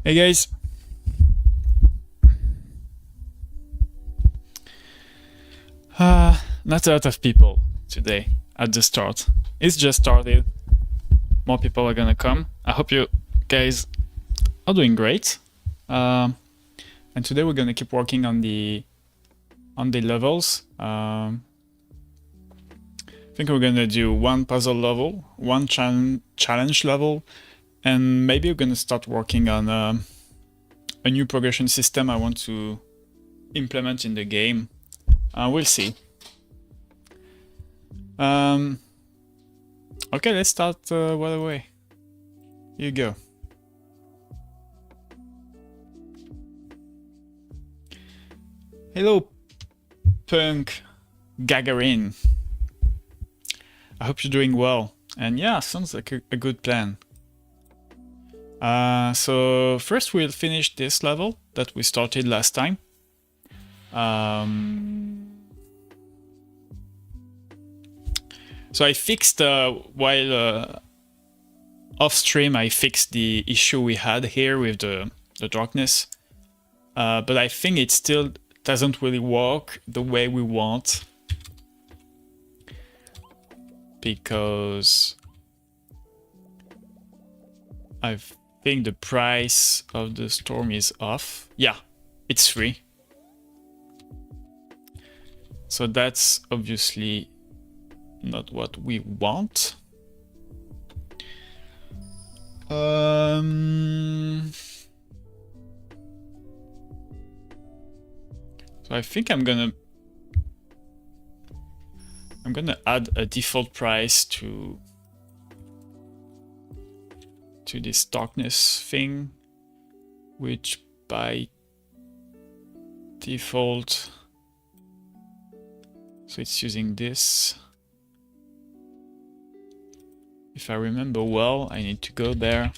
Hey guys. Not a lot of people today at the start. It's just started. More people are gonna come. I hope you guys are doing great. And today we're gonna keep working on the levels. I think we're gonna do one puzzle level, one challenge level, and maybe we're gonna start working on a new progression system I want to implement in the game. We'll see. Okay, let's start right away. Here you go. Hello, Punk Gagarin. I hope you're doing well. And yeah, sounds like a good plan. So first we'll finish this level that we started last time. So I fixed, while off stream, I fixed the issue we had here with the darkness. But I think it still doesn't really work the way we want. Because I think the price of the storm is off. Yeah, it's free. So that's obviously not what we want. So I think I'm gonna add a default price to this darkness thing, which by default, so it's using this. If I remember well, I need to go there.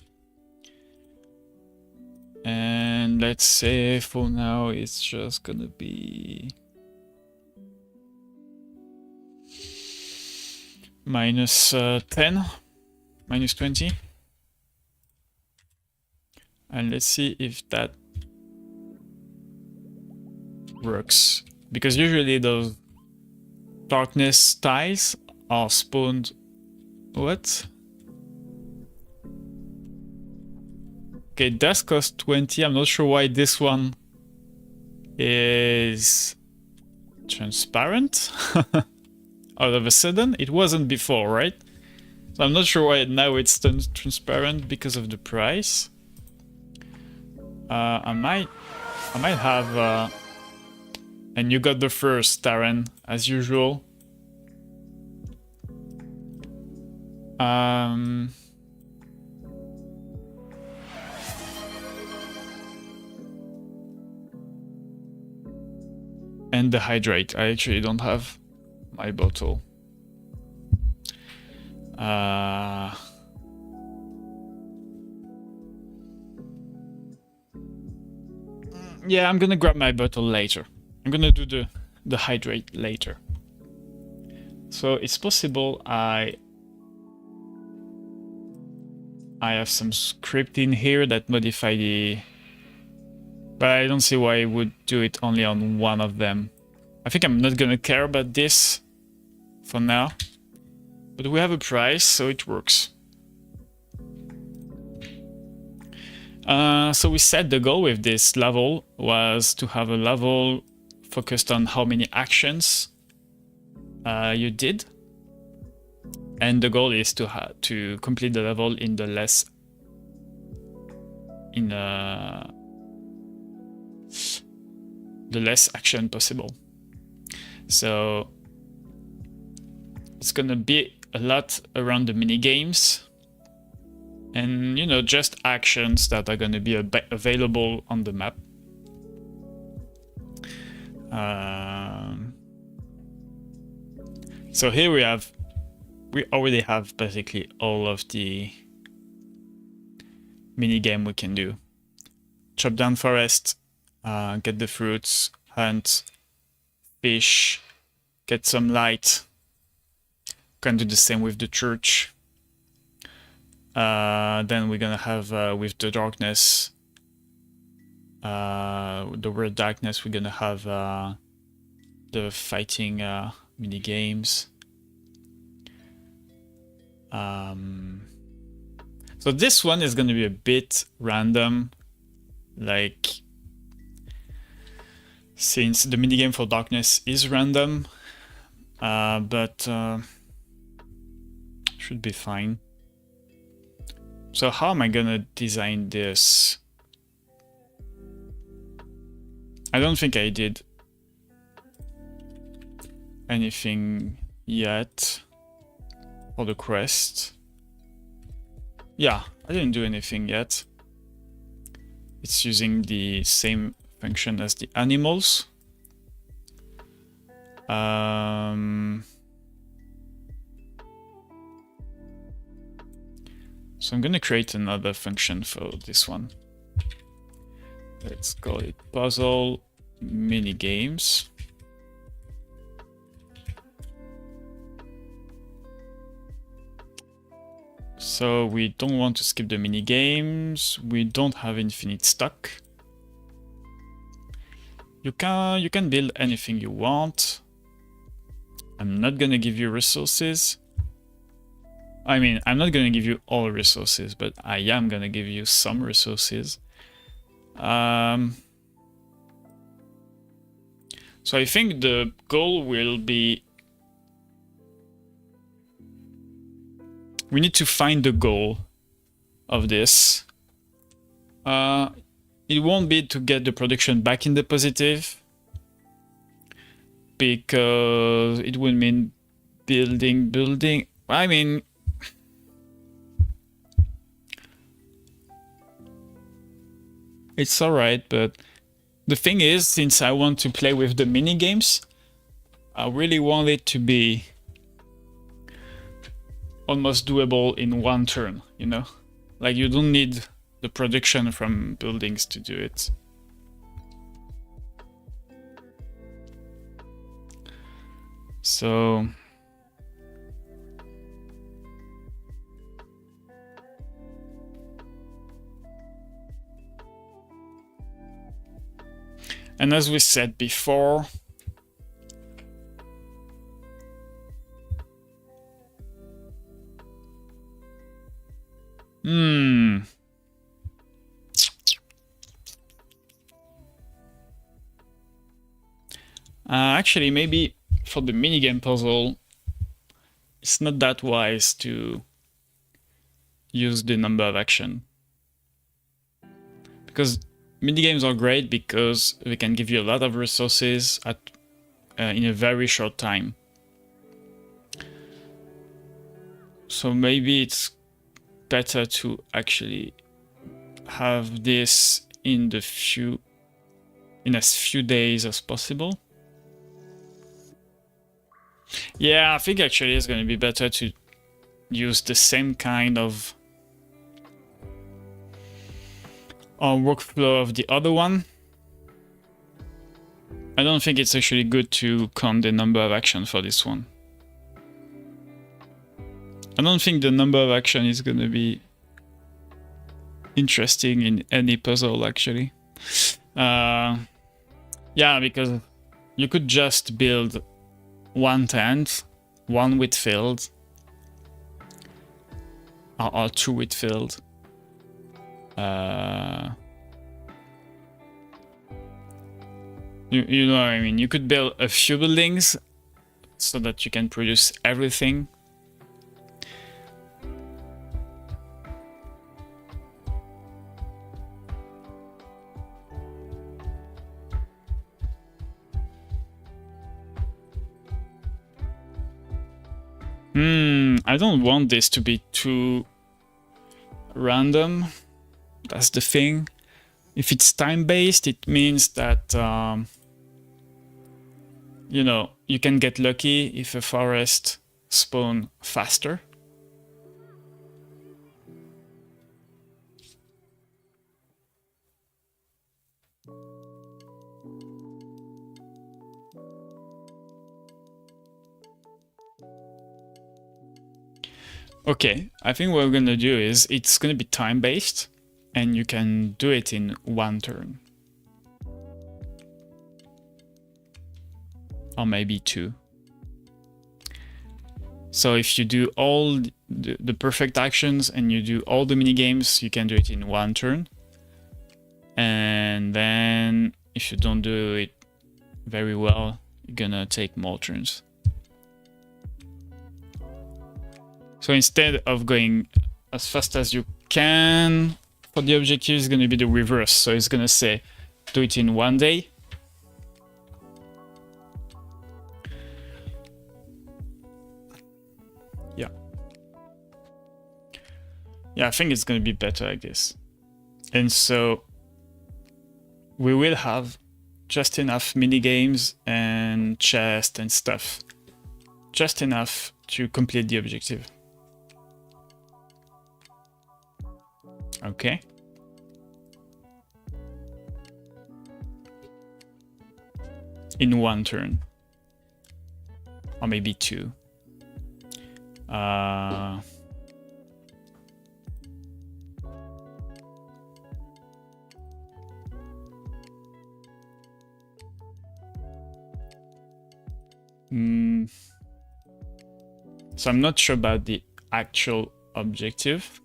And let's say for now it's just gonna be minus 10, minus 20. And let's see if that works. Because usually those darkness tiles are spawned. What? Okay, it does cost 20. I'm not sure why this one is transparent all of a sudden. It wasn't before, right? So I'm not sure why now it's transparent because of the price. I might have and you got the first, Darren, as usual. And the hydrate. I actually don't have my bottle. Yeah, I'm gonna grab my bottle later. I'm gonna do the hydrate later. So it's possible I have some script in here that modify the... But I don't see why I would do it only on one of them. I think I'm not gonna care about this for now. But we have a price, so it works. So we said the goal with this level was to have a level focused on how many actions you did. And the goal is to complete the level in the less action possible. So it's gonna be a lot around the mini games, and you know, just actions that are gonna be available on the map. So here we already have basically all of the mini game we can do. Chop down forest, get the fruits, hunt, fish, get some light. Can do the same with the church. Then we're gonna have with the darkness, the Weird Darkness, we're gonna have the fighting mini games. So this one is gonna be a bit random, like since the minigame for Darkness is random, but should be fine. So how am I gonna design this? I don't think I did anything yet for the quest. Yeah, I didn't do anything yet. It's using the same function as the animals. So I'm gonna create another function for this one. Let's call it puzzle mini games. So we don't want to skip the mini games. We don't have infinite stock. You can build anything you want. I'm not gonna give you resources. I mean, I'm not gonna give you all resources, but I am gonna give you some resources. So I think the goal will be, we need to find the goal of this. It won't be to get the production back in the positive, because it will mean building. I mean, it's alright, but the thing is, since I want to play with the mini games, I really want it to be almost doable in one turn, you know? Like, you don't need the production from buildings to do it. So and as we said before, actually, maybe for the minigame puzzle, it's not that wise to use the number of action. Because minigames are great because they can give you a lot of resources at in a very short time. So maybe it's better to actually have this in as few days as possible. Yeah, I think actually it's going to be better to use the same kind of workflow of the other one. I don't think it's actually good to count the number of action for this one. I don't think the number of action is going to be interesting in any puzzle, actually. Yeah, because you could just build one tent, one wheat field, or two wheat field. You know what I mean? You could build a few buildings so that you can produce everything. I don't want this to be too random. That's the thing. If it's time-based, it means that, you know, you can get lucky if a forest spawns faster. Okay, I think what we're gonna do is it's gonna be time-based, and you can do it in one turn. or maybe 2. So if you do all the perfect actions and you do all the mini games, you can do it in 1 turn. And then if you don't do it very well, you're gonna take more turns. So instead of going as fast as you can for the objective, is gonna be the reverse. So it's gonna say, do it in 1 day. Yeah, I think it's going to be better like this. And so we will have just enough mini games and chest and stuff. Just enough to complete the objective. Okay. In 1 turn. Or maybe 2. So I'm not sure about the actual objective.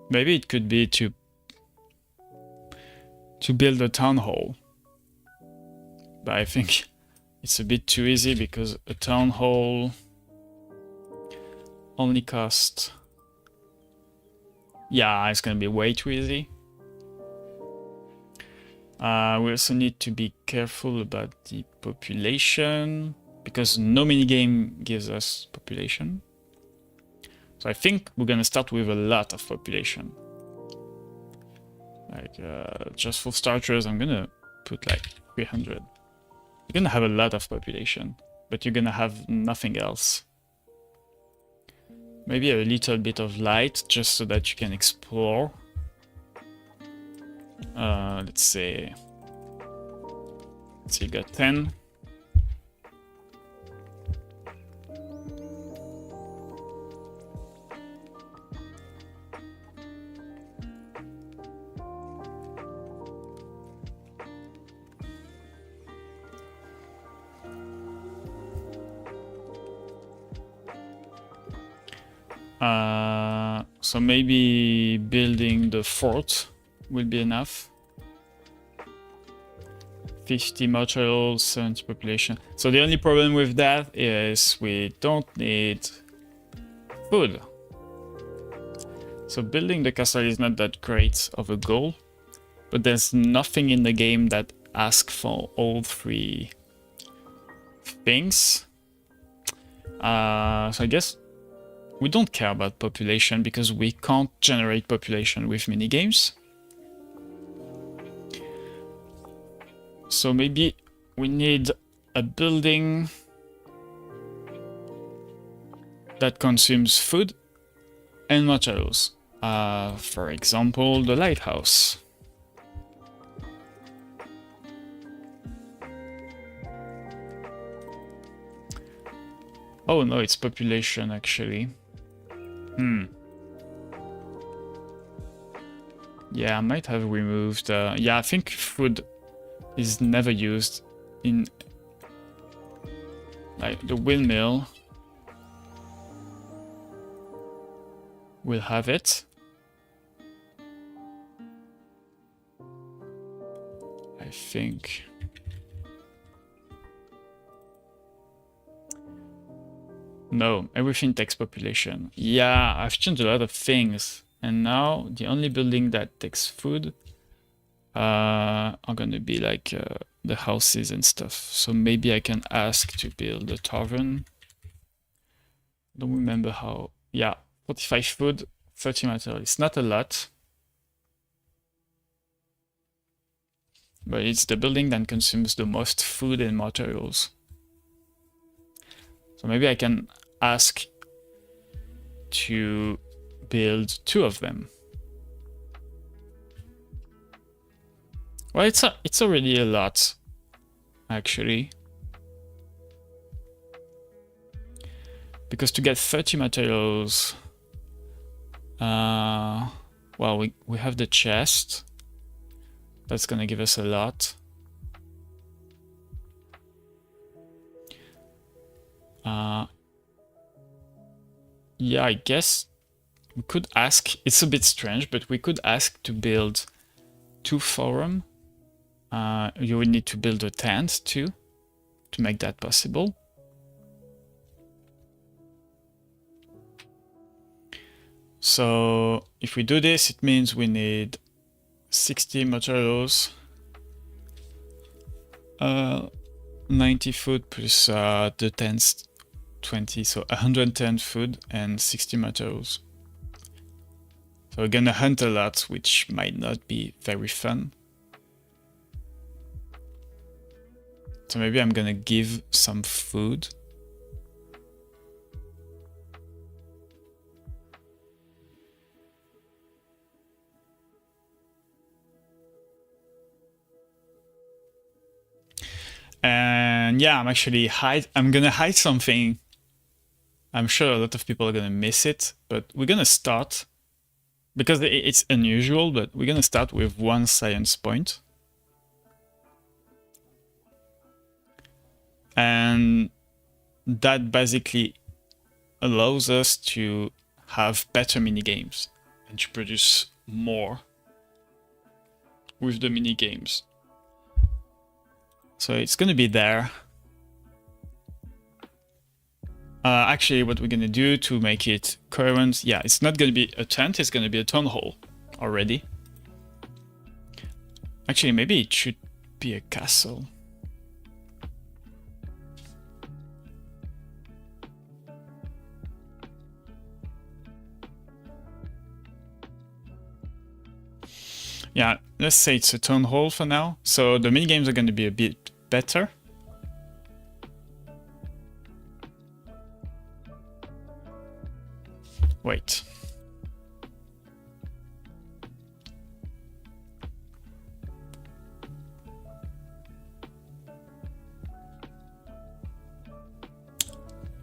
Maybe it could be to build a town hall. But I think it's a bit too easy because a town hall only costs... Yeah, it's gonna be way too easy. We also need to be careful about the population, because no minigame gives us population. So I think we're gonna start with a lot of population. Like, just for starters, I'm gonna put like 300. You're gonna have a lot of population, but you're gonna have nothing else. Maybe a little bit of light, just so that you can explore. Let's say you got 10. So maybe building the fort will be enough. 50 materials, 70 population. So the only problem with that is we don't need food. So building the castle is not that great of a goal, but there's nothing in the game that asks for all 3 things. So I guess we don't care about population because we can't generate population with minigames. So maybe we need a building that consumes food and materials. For example, the lighthouse. Oh no, it's population actually. Yeah, I might have removed... yeah, I think food is never used in... Like, the windmill will have it. I think... No, everything takes population. Yeah, I've changed a lot of things. And now the only building that takes food are gonna be like the houses and stuff. So maybe I can ask to build a tavern. Don't remember how. Yeah, 45 food, 30 material. It's not a lot. But it's the building that consumes the most food and materials. So maybe I can ask to build 2 of them. Well, it's already a lot, actually. Because to get 30 materials, well, we have the chest. That's gonna give us a lot. Yeah, I guess we could ask, it's a bit strange, but we could ask to build 2 forum. You would need to build a tent too to make that possible. So if we do this, it means we need 60 materials, 90 food plus the tents 20, so 110 food and 60 materials. So we're gonna hunt a lot, which might not be very fun. So maybe I'm gonna give some food. And yeah, I'm gonna hide something. I'm sure a lot of people are gonna miss it, but we're gonna start, because it's unusual, but we're gonna start with 1 science point. And that basically allows us to have better mini games and to produce more with the mini games. So it's gonna be there. Actually, what we're gonna do to make it coherent, yeah, it's not gonna be a tent, it's gonna be a town hall already. Actually, maybe it should be a castle. Yeah, let's say it's a town hall for now. So the minigames are going to be a bit better. Wait.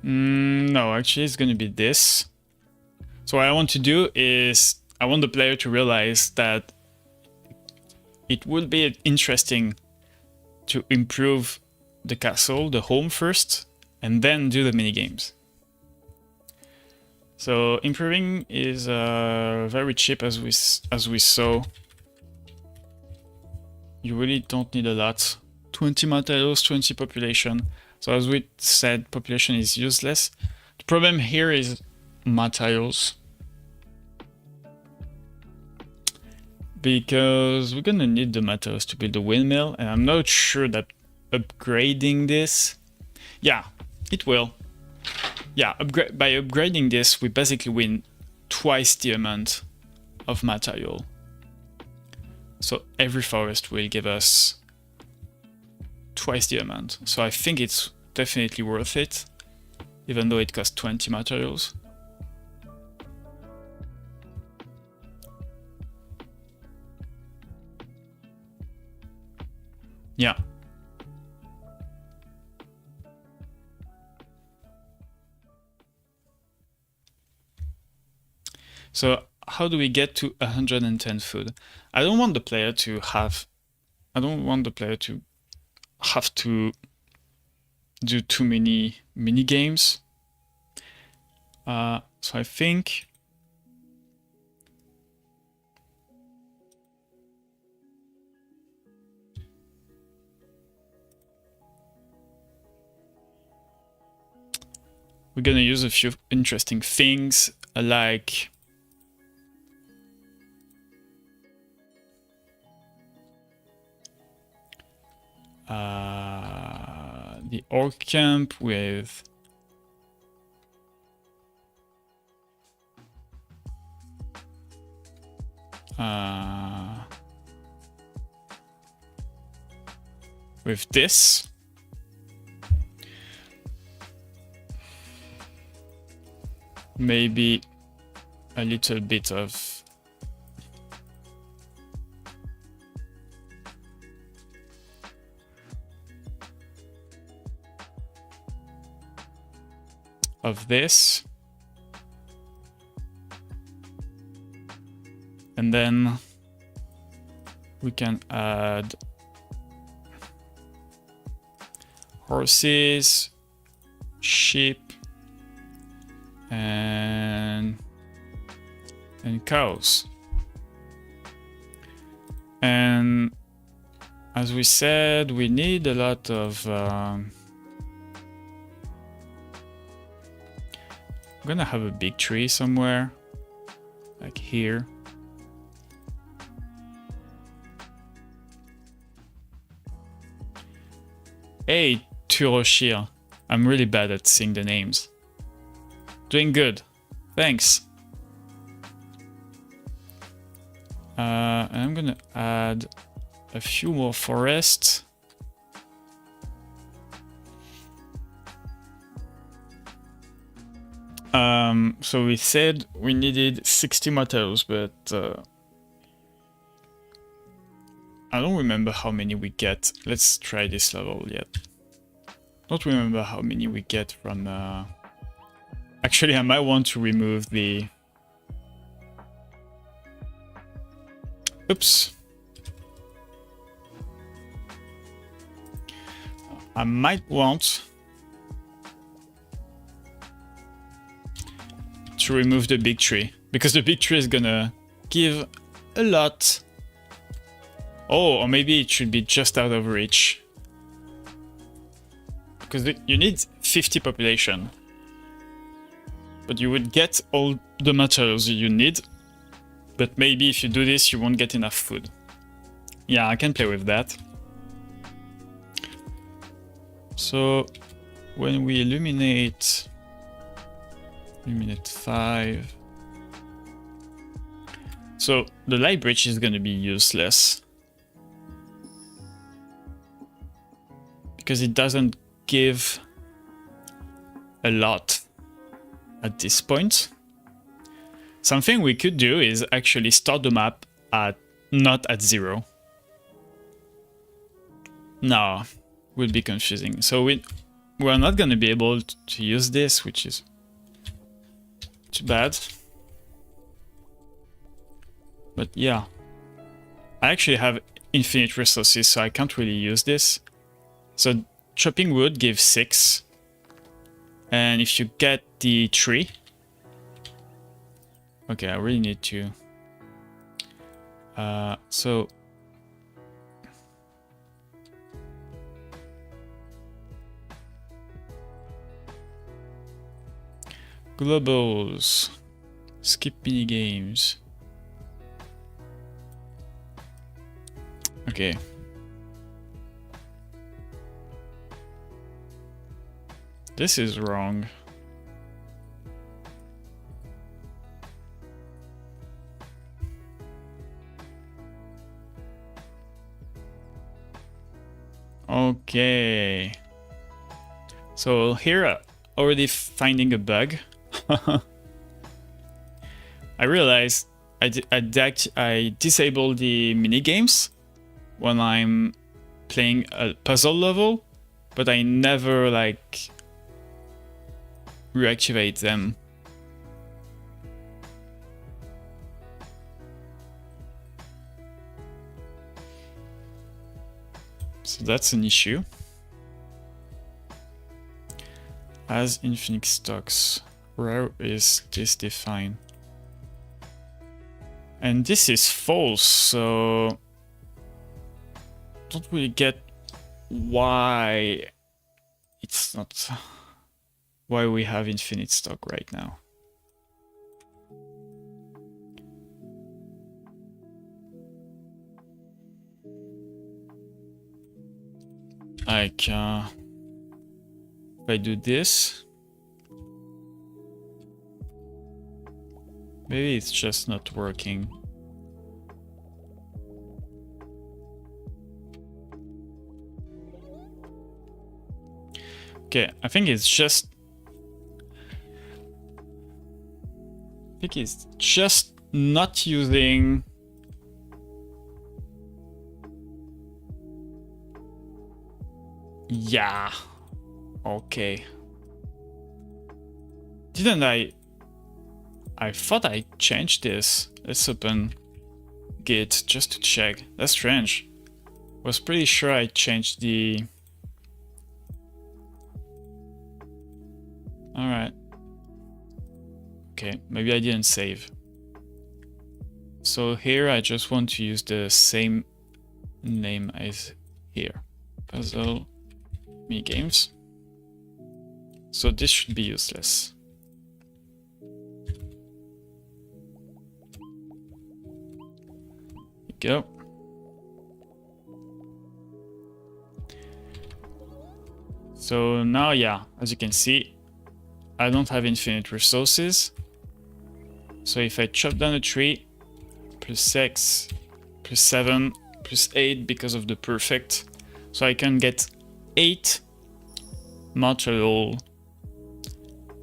No, actually it's going to be this. So what I want to do is I want the player to realize that it would be interesting to improve the castle, the home first, and then do the minigames. So improving is very cheap, as we saw. You really don't need a lot. 20 materials, 20 population. So as we said, population is useless. The problem here is materials, because we're gonna need the materials to build a windmill, and I'm not sure that upgrading this, yeah, it will. Yeah, by upgrading this, we basically win twice the amount of material. So every forest will give us twice the amount. So I think it's definitely worth it, even though it costs 20 materials. Yeah. So how do we get to 110 food? I don't want the player to have to do too many mini games. So I think we're gonna use a few interesting things, like the orc camp with this. Maybe a little bit of this, and then we can add horses, sheep, and cows. And as we said, we need a lot of I'm gonna have a big tree somewhere, like here. Hey, Turoshir. I'm really bad at seeing the names. Doing good. Thanks. And I'm gonna add a few more forests. So we said we needed 60 materials, but I don't remember how many we get. Let's try this level yet. Don't remember how many we get from... Actually, I might want to remove the... Oops. I might want to remove the big tree, because the big tree is gonna give a lot. Oh, or maybe it should be just out of reach. Because you need 50 population. But you would get all the materials you need. But maybe if you do this, you won't get enough food. Yeah, I can play with that. So when we illuminate 5. So the light bridge is going to be useless. Because it doesn't give a lot at this point. Something we could do is actually start the map at not at 0. No, would be confusing. So we're not going to be able to use this, which is too bad. But yeah, I actually have infinite resources, so I can't really use this. So chopping wood gives 6. And if you get the tree... Okay, I really need to... So... Globals. Skip mini games. Okay. This is wrong. Okay. So here, already finding a bug. I realized I disable the mini games when I'm playing a puzzle level, but I never like reactivate them. So that's an issue. As infinite stocks, where is this defined? And this is false, so don't really get why it's not, why we have infinite stock right now. Like, if I do this, maybe it's just not working. Okay, I think it's just not using yeah. Okay. Didn't I thought I changed this. Let's open Git just to check. That's strange. Was pretty sure I changed the Alright. Okay, maybe I didn't save. So here I just want to use the same name as here. Puzzle mini games. So this should be useless. Here you go. So now, yeah, as you can see, I don't have infinite resources. So if I chop down a tree, plus 6, plus 7, plus 8 because of the perfect. So I can get 8 material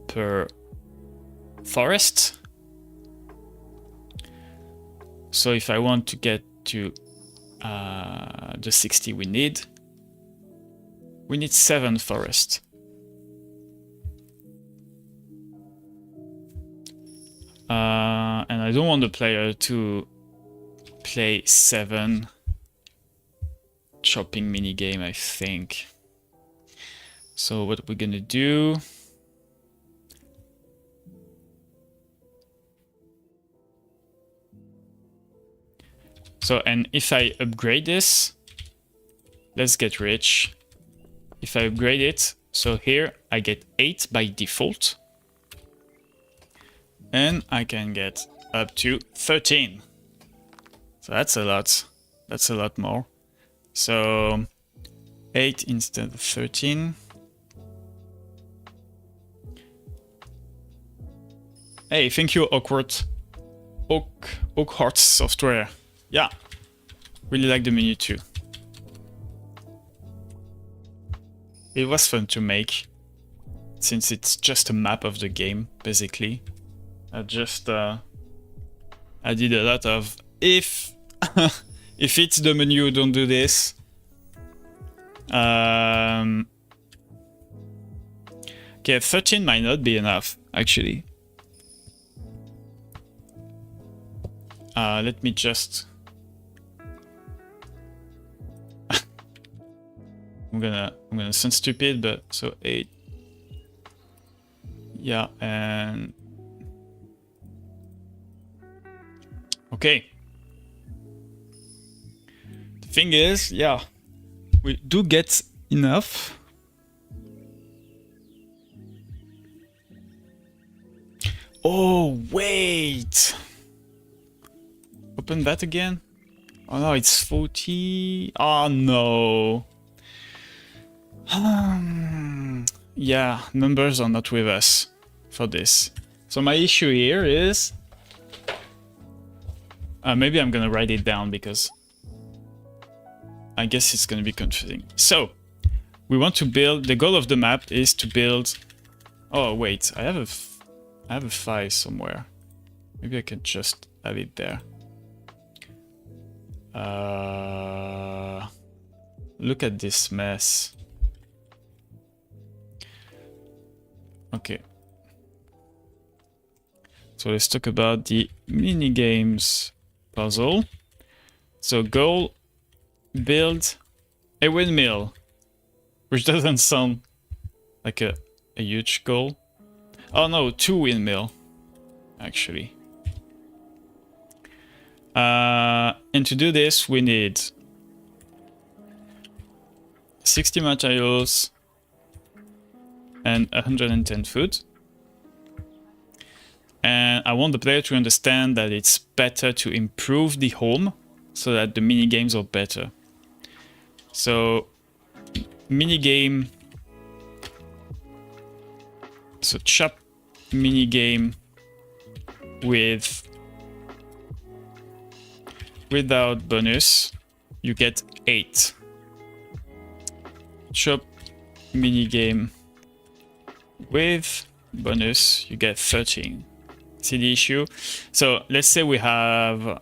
per forest. So if I want to get to the 60 we need 7 forests. And I don't want the player to play 7 chopping minigame, I think. So what we're gonna do... So, and if I upgrade this, let's get rich. If I upgrade it, so here I get 8 by default. And I can get up to 13. So that's a lot. That's a lot more. So 8 instead of 13. Hey, thank you, Oakhart Software. Yeah, really like the menu too. It was fun to make, since it's just a map of the game, basically. I did a lot of if it's the menu, don't do this. Okay, 13 might not be enough, actually. Let me just... I'm gonna sound stupid, but so 8. Yeah, and okay. The thing is, yeah, we do get enough. Oh, wait. Open that again. Oh no, it's 40. Oh no. Yeah, numbers are not with us for this. So my issue here is... maybe I'm gonna write it down because I guess it's gonna be confusing. So, we want to build... The goal of the map is to build... Oh wait, I have a file somewhere. Maybe I can just have it there. Look at this mess. Okay. So let's talk about the minigames puzzle. So goal, build a windmill, which doesn't sound like a huge goal. Oh no, 2 windmill, actually. And to do this, we need 60 materials and 110 food. And I want the player to understand that it's better to improve the home so that the mini games are better. So, mini game. So, chop mini game without bonus, you get 8. Chop mini game with bonus, you get 13. See the issue? So let's say we have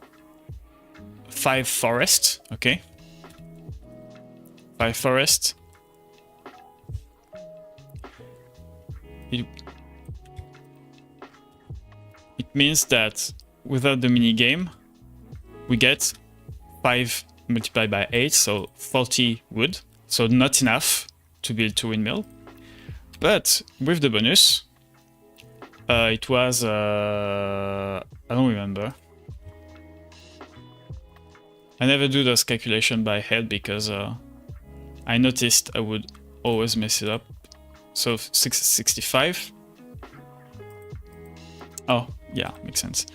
5 forests, okay? 5 forests. It means that without the mini game, we get 5 multiplied by 8, so 40 wood. So not enough to build 2 windmill. But with the bonus, It was I don't remember. I never do those calculations by head because I noticed I would always mess it up. So 65. Oh, yeah, makes sense.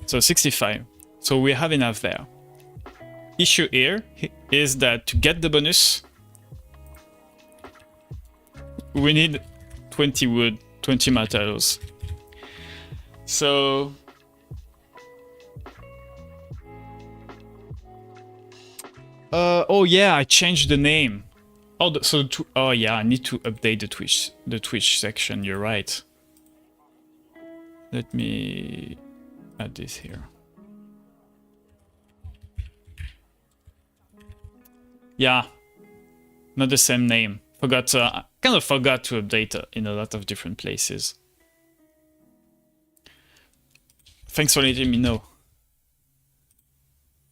So 65. So we have enough there. Issue here is that to get the bonus, we need 20 wood, 20 materials. So oh yeah, I changed the name. Oh, oh yeah, I need to update the Twitch section. You're right. Let me add this here. Yeah, not the same name. Forgot. I kind of forgot to update in a lot of different places. Thanks for letting me know.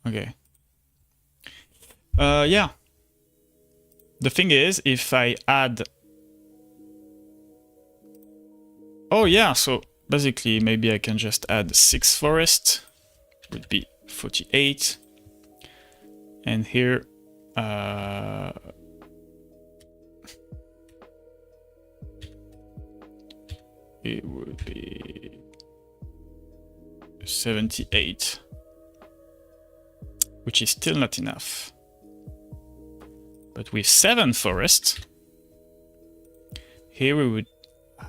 Okay. Yeah. The thing is, if I add... Oh yeah, so basically maybe I can just add 6 forest. Would be 48. And here... it would be 78, which is still not enough. But with 7 forests, here we would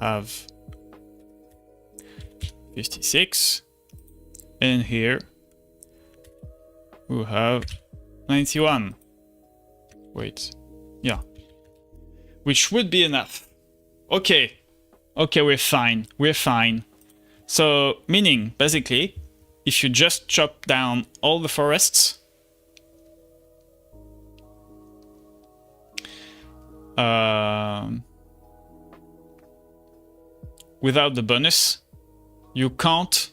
have 56, and here we have 91. Wait, yeah, which would be enough. Okay, we're fine. So, meaning, basically, if you just chop down all the forests, without the bonus, you won't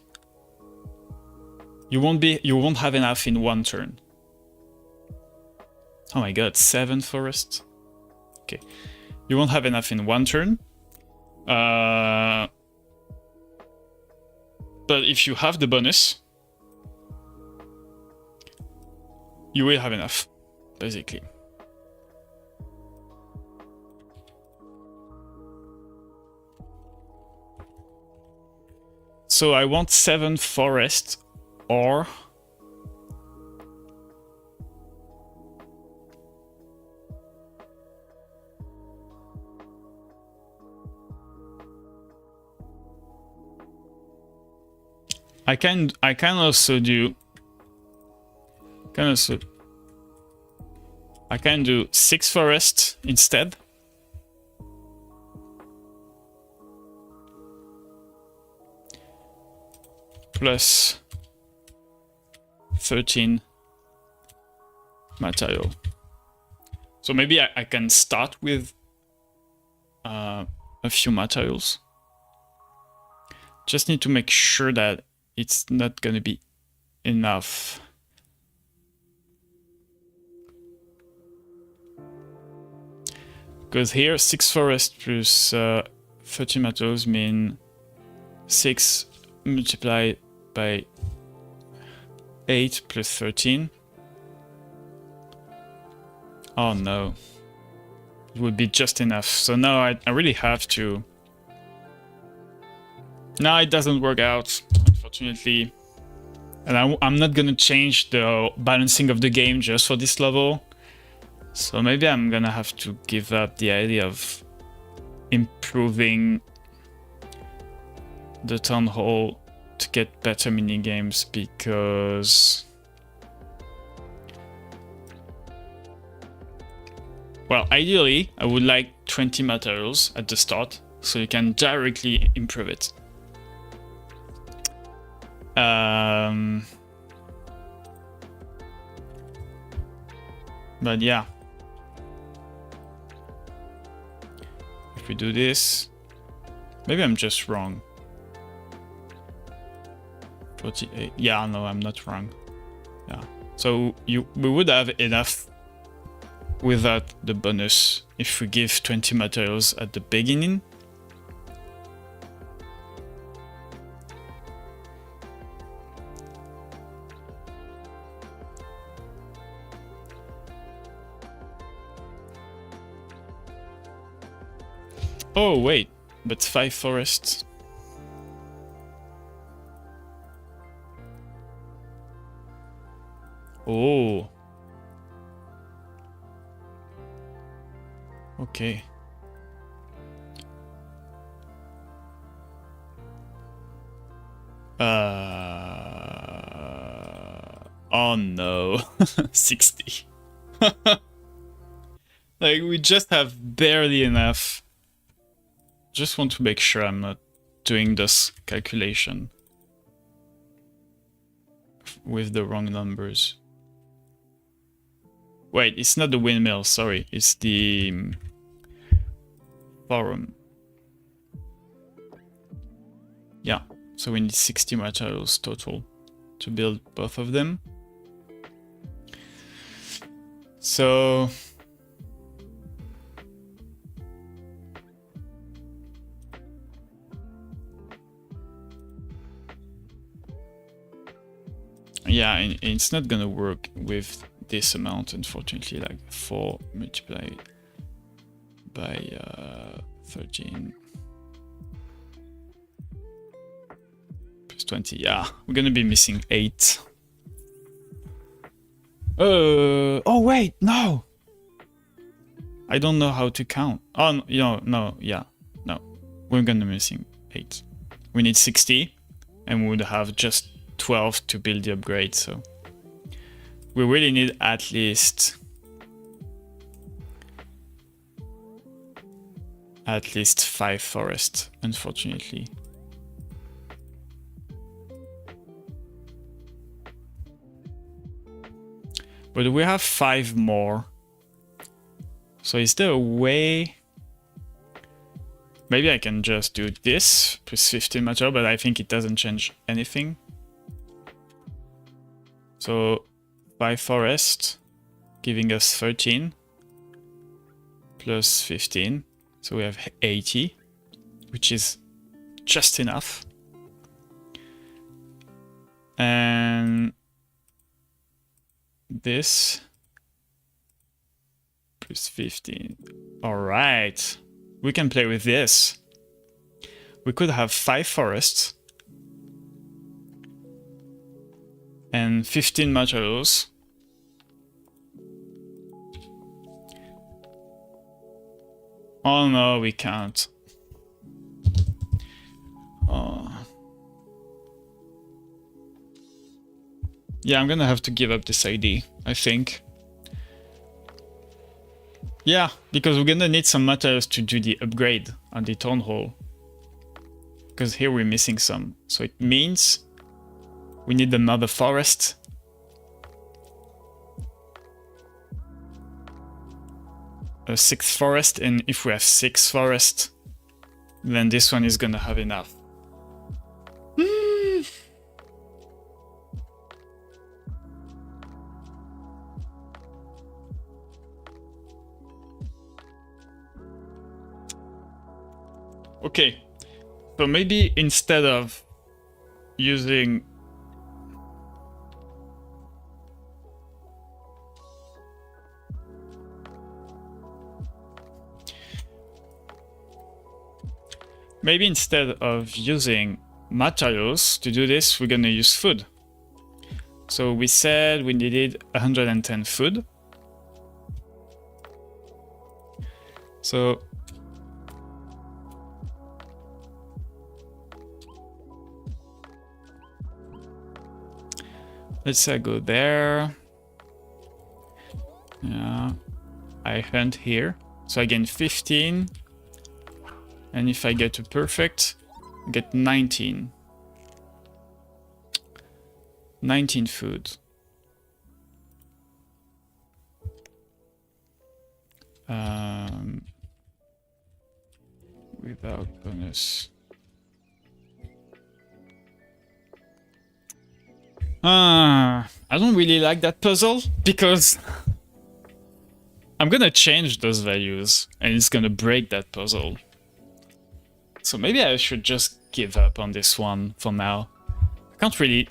have enough in one turn. Oh my god, 7 forests. Okay, you won't have enough in one turn. But if you have the bonus, you will have enough, basically. So I want 7 forest or... I can also do... I can do 6 forest instead. Plus 13 material. So maybe I can start with a few materials. Just need to make sure that it's not going to be enough. Because here 6 forest plus 13 materials mean 6 multiplied by 8 plus 13. Oh no. It would be just enough. So now I really have to... No, it doesn't work out, unfortunately. And I'm not gonna change the balancing of the game just for this level. So maybe I'm gonna have to give up the idea of improving the town hall to get better minigames, because... Well, ideally, I would like 20 materials at the start, so you can directly improve it. But yeah. If we do this... Maybe I'm just wrong. 48. Yeah, no, I'm not wrong. Yeah. So we would have enough without the bonus if we give 20 materials at the beginning. Oh, wait, but 5 forests. Oh. Okay. Oh no. 60. Like, we just have barely enough. Just want to make sure I'm not doing this calculation with the wrong numbers. Wait, it's not the windmill, sorry. It's the forum. Yeah, so we need 60 materials total to build both of them. So yeah, and it's not gonna work with this amount, unfortunately. Like 4 multiplied by 13 plus 20. Yeah, we're gonna be missing 8. Oh wait, no. I don't know how to count. Oh no, yeah, no. We're gonna be missing 8. We need 60, and we would have just 12 to build the upgrade. So we really need at least 5 forests, unfortunately. But we have 5 more. So is there a way? Maybe I can just do this plus 15 material, but I think it doesn't change anything. So 5 forest, giving us 13 plus 15. So we have 80, which is just enough. And this plus 15. All right, we can play with this. We could have 5 forests and 15 materials. Oh no, we can't. Oh. Yeah, I'm gonna have to give up this idea, I think. Yeah, because we're gonna need some materials to do the upgrade on the town hall. Because here we're missing some. So it means we need another forest. A 6th forest, and if we have 6 forests, then this one is gonna have enough. Okay, so maybe instead of using materials to do this, we're gonna use food. So we said we needed 110 food. So let's say I go there. Yeah, I hunt here. So I gain 15. And if I get to perfect, I get 19. 19 food. Without bonus. I don't really like that puzzle because I'm gonna change those values and it's gonna break that puzzle. So maybe I should just give up on this one for now. I can't really...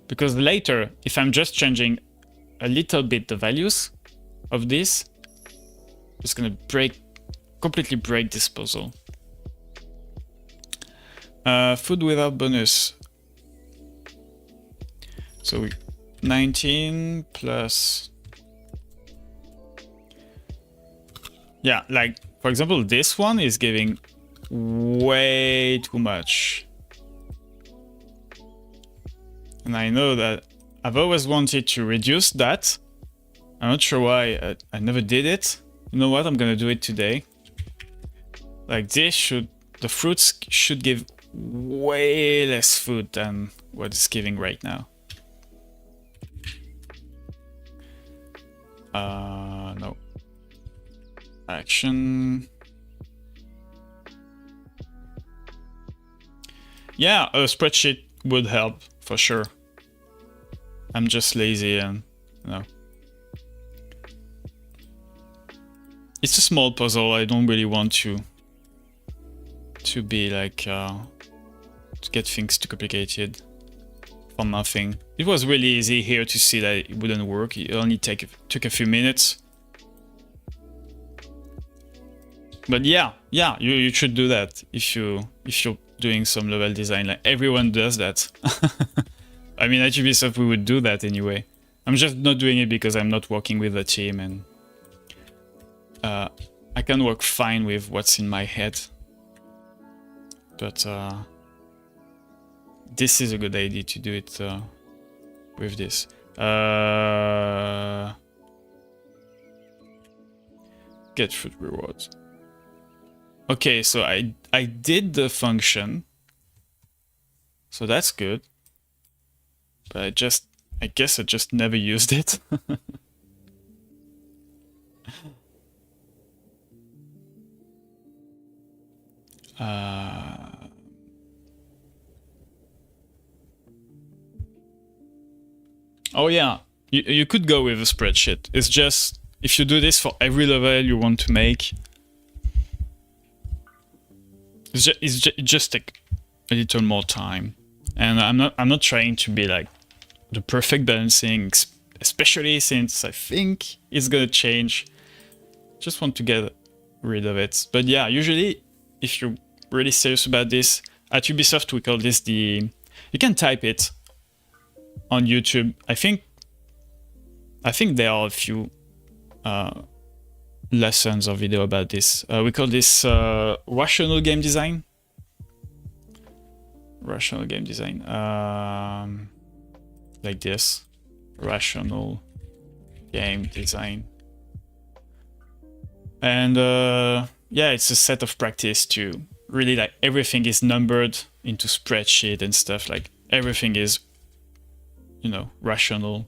Because later, if I'm just changing a little bit the values of this, it's gonna break completely break this puzzle. Food without bonus. So 19 plus... Yeah, like, for example, this one is giving way too much. And I know that I've always wanted to reduce that. I'm not sure why I never did it. You know what? I'm gonna do it today. Like this should... The fruits should give way less food than what it's giving right now. No. Action. Yeah, a spreadsheet would help for sure. I'm just lazy and, you know. It's a small puzzle. I don't really want to be like to get things too complicated for nothing. It was really easy here to see that it wouldn't work. It only took a few minutes. But yeah, you should do that if you're doing some level design. Like everyone does that. I mean, at Ubisoft we would do that anyway. I'm just not doing it because I'm not working with a team, and I can work fine with what's in my head. But this is a good idea to do it with this. Get fruit rewards. Okay, so I did the function, so that's good. But I guess I just never used it. Oh yeah, you could go with a spreadsheet. It's just, if you do this for every level you want to make, it just take a little more time. And I'm not trying to be like the perfect balancing, especially since I think it's gonna change. Just want to get rid of it. But yeah, usually if you're really serious about this, at Ubisoft we call this the... You can type it on YouTube. I think there are a few lessons or video about this. We call this rational game design. Rational game design. Like this. Rational game design. And yeah, it's a set of practice to really, like, everything is numbered into spreadsheet and stuff. Like everything is, you know, rational.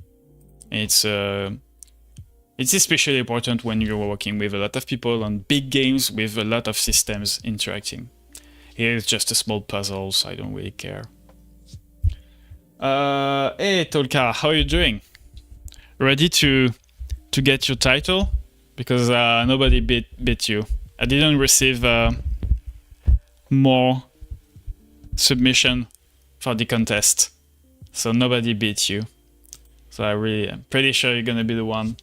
And it's especially important when you're working with a lot of people on big games with a lot of systems interacting. Here it's just a small puzzle, so I don't really care. Hey Tolka, how are you doing? Ready to get your title? Because nobody beat you. I didn't receive more submission for the contest, so nobody beat you. So I'm pretty sure you're gonna be the one.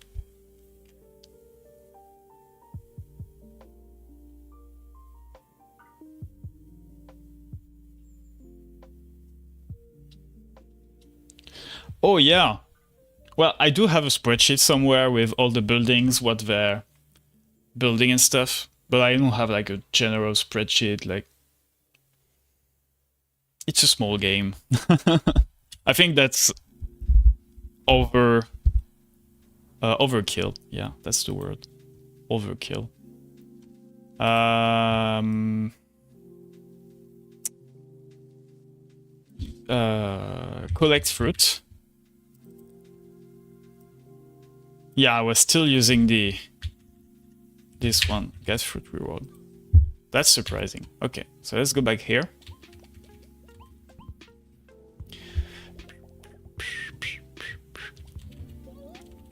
Oh yeah. Well, I do have a spreadsheet somewhere with all the buildings, what they're building and stuff, but I don't have like a general spreadsheet. Like, it's a small game. I think that's overkill. Yeah, that's the word. Overkill. Collect fruit. Yeah, I was still using this one, get fruit reward. That's surprising. Okay, so let's go back here.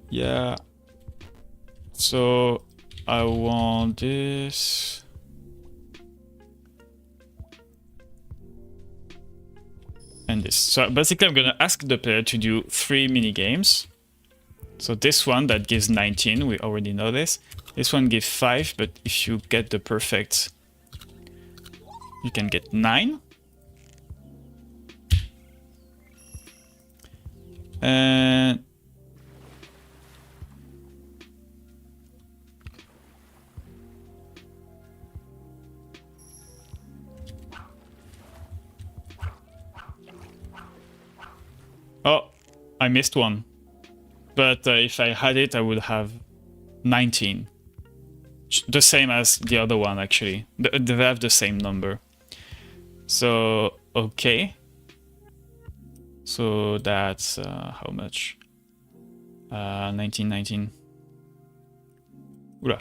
Yeah. So I want this. And this. So basically I'm gonna ask the player to do 3 mini games. So this one that gives 19, we already know this. This one gives 5, but if you get the perfect, you can get 9. And oh, I missed one. But if I had it, I would have 19. The same as the other one, actually. They have the same number. So, okay. So that's how much? 19, 19. Ula.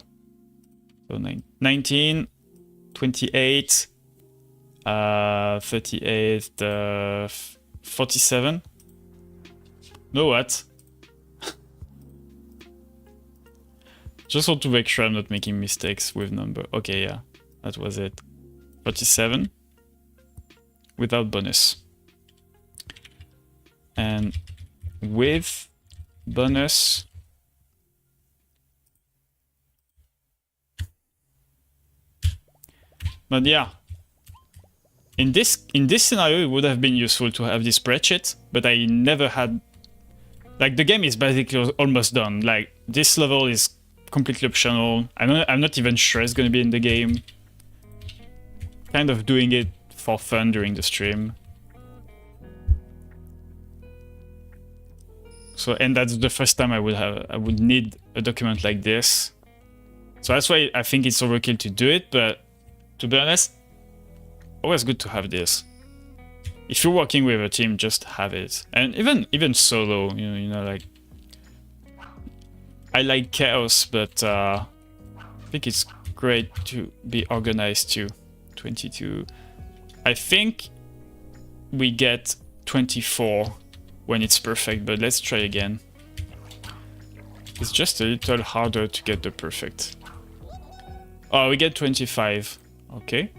So 19, 28, 38, 47. No, what? Just want to make sure I'm not making mistakes with number. Okay, yeah, that was it. 47 without bonus. And with bonus, but yeah, in this scenario, it would have been useful to have this spreadsheet, but I never had. Like, the game is basically almost done. Like, this level is completely optional. I'm not even sure it's gonna be in the game. Kind of doing it for fun during the stream. So, and that's the first time I would need a document like this. So that's why I think it's overkill to do it, but to be honest, always good to have this. If you're working with a team, just have it. And even solo, you know, like, I like chaos, but I think it's great to be organized too. 22. I think we get 24 when it's perfect, but let's try again. It's just a little harder to get the perfect. Oh, we get 25. Okay.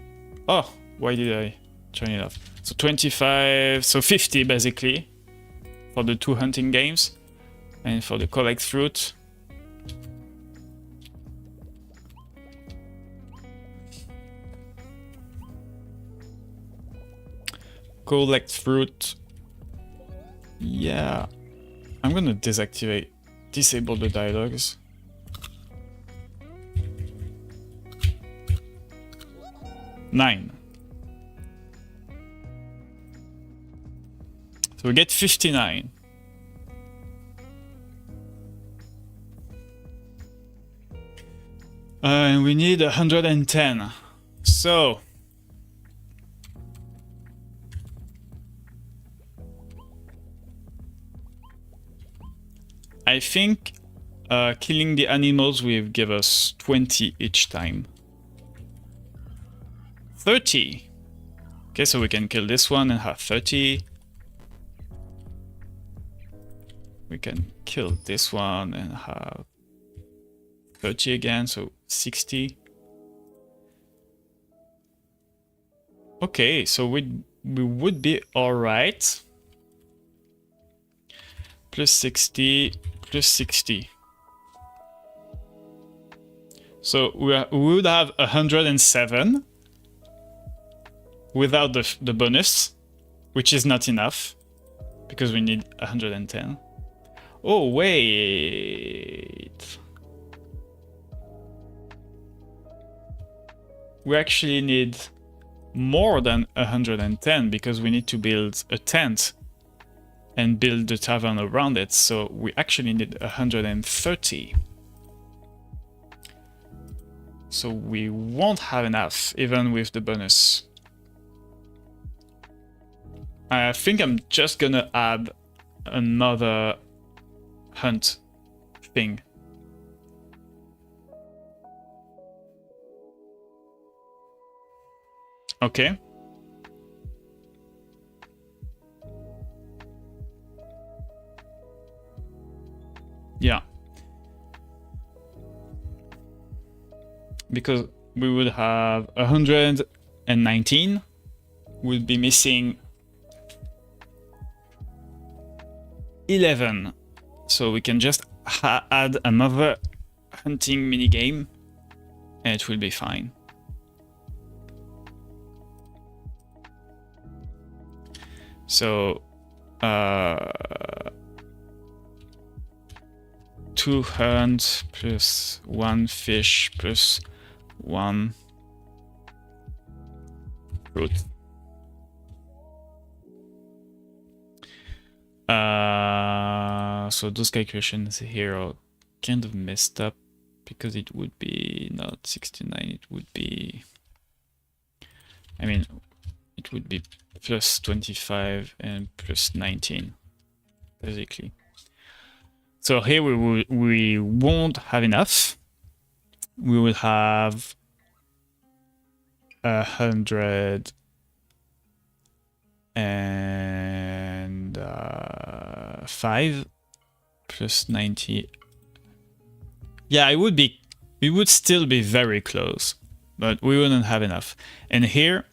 Oh, why did I turn it off? So 25, so 50 basically for the 2 hunting games. And for the collect fruit, collect fruit. Yeah, I'm gonna disable the dialogues. Nine. So we get 59. And we need 110. So I think killing the animals will give us 20 each time. 30. Okay, so we can kill this one and have 30. We can kill this one and have 30 again, so 60. Okay, so we would be alright. Plus 60, plus 60. So we would have 107 without the bonus, which is not enough because we need 110. Oh, wait. We actually need more than 110 because we need to build a tent and build the tavern around it. So we actually need 130. So we won't have enough even with the bonus. I think I'm just gonna add another hunt thing. Okay. Yeah. Because we would have 119. We'll be missing 11. So we can just add another hunting minigame, and it will be fine. So 2 hunt plus 1 fish plus 1 fruit. So those calculations here are kind of messed up because it would be not 69, it would be, I mean, it would be plus 25 and plus 19, basically. So here we won't have enough. We will have 105 plus 90. Yeah, it would still be very close, but we wouldn't have enough. And here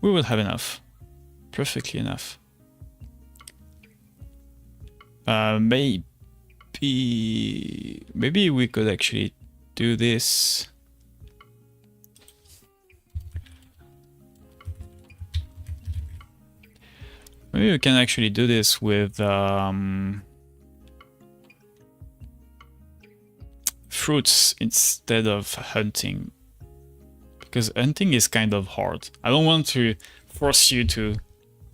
we will have enough, perfectly enough. Maybe we could actually do this. Maybe we can actually do this with fruits instead of hunting, because hunting is kind of hard. I don't want to force you to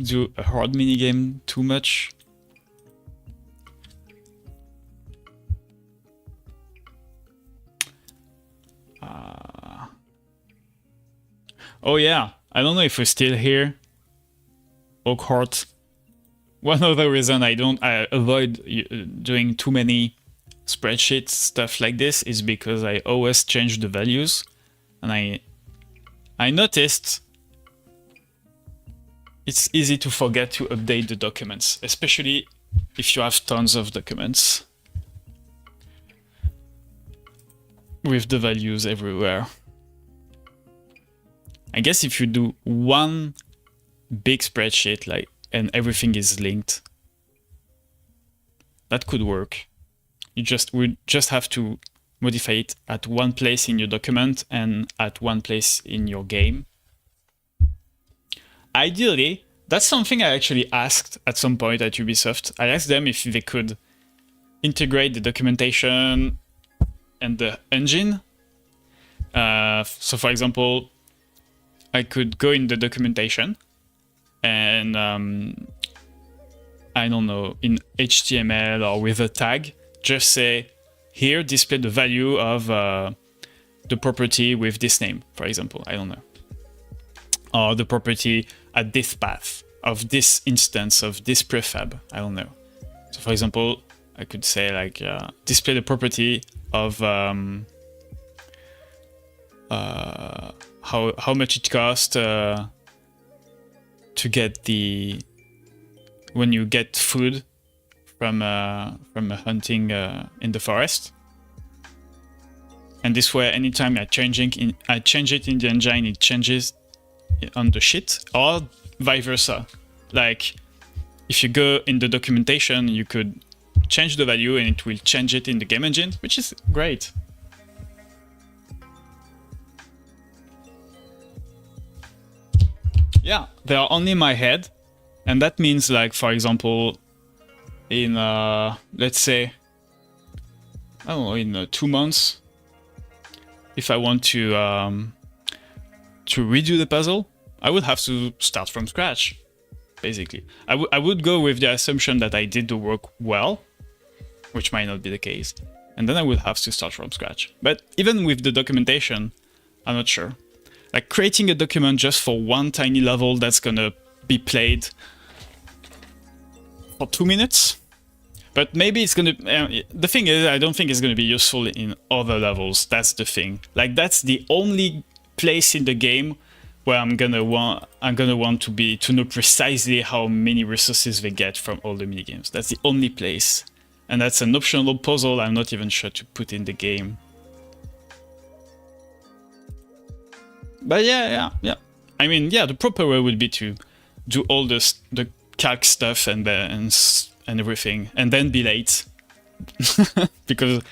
do a hard minigame too much. Oh yeah, I don't know if we're still here. Oakhart. One of the reasons I avoid doing too many spreadsheet stuff like this is because I always change the values, and I noticed it's easy to forget to update the documents, especially if you have tons of documents with the values everywhere. I guess if you do one big spreadsheet and everything is linked, that could work. We just have to modify it at one place in your document and at one place in your game. Ideally, that's something I actually asked at some point at Ubisoft. I asked them if they could integrate the documentation and the engine. So for example, I could go in the documentation and I don't know, in HTML or with a tag, just say, here, display the value of the property with this name, for example, I don't know. Or the property at this path of this instance of this prefab, I don't know. So for example, I could say like, display the property of how much it costs to get when you get food from hunting in the forest. And this way, anytime I change it in the engine, it changes on the sheet, or vice versa. Like if you go in the documentation, you could change the value and it will change it in the game engine, which is great. Yeah, they are only in my head, and that means, like, for example, in let's say, I don't know, in 2 months, if I want to redo the puzzle, I would have to start from scratch, basically. I would go with the assumption that I did the work well, which might not be the case, and then I would have to start from scratch. But even with the documentation, I'm not sure. Like creating a document just for one tiny level that's gonna be played for 2 minutes. But maybe it's gonna, the thing is, I don't think it's gonna be useful in other levels. That's the thing. Like that's the only place in the game where I'm gonna want to know precisely how many resources they get from all the minigames. That's the only place. And that's an optional puzzle I'm not even sure to put in the game. But yeah. I mean, yeah, the proper way would be to do all the calc stuff and everything, and then be late. Because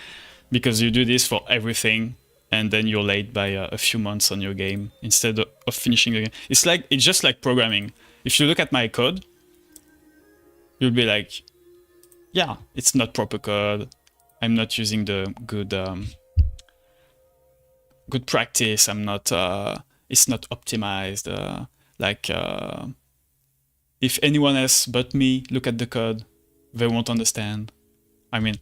because you do this for everything, and then you're late by a few months on your game instead of finishing the game. It's just like programming. If you look at my code, you'll be like, yeah, it's not proper code. I'm not using the good good practice. I'm not. It's not optimized. If anyone else but me look at the code, they won't understand. I mean,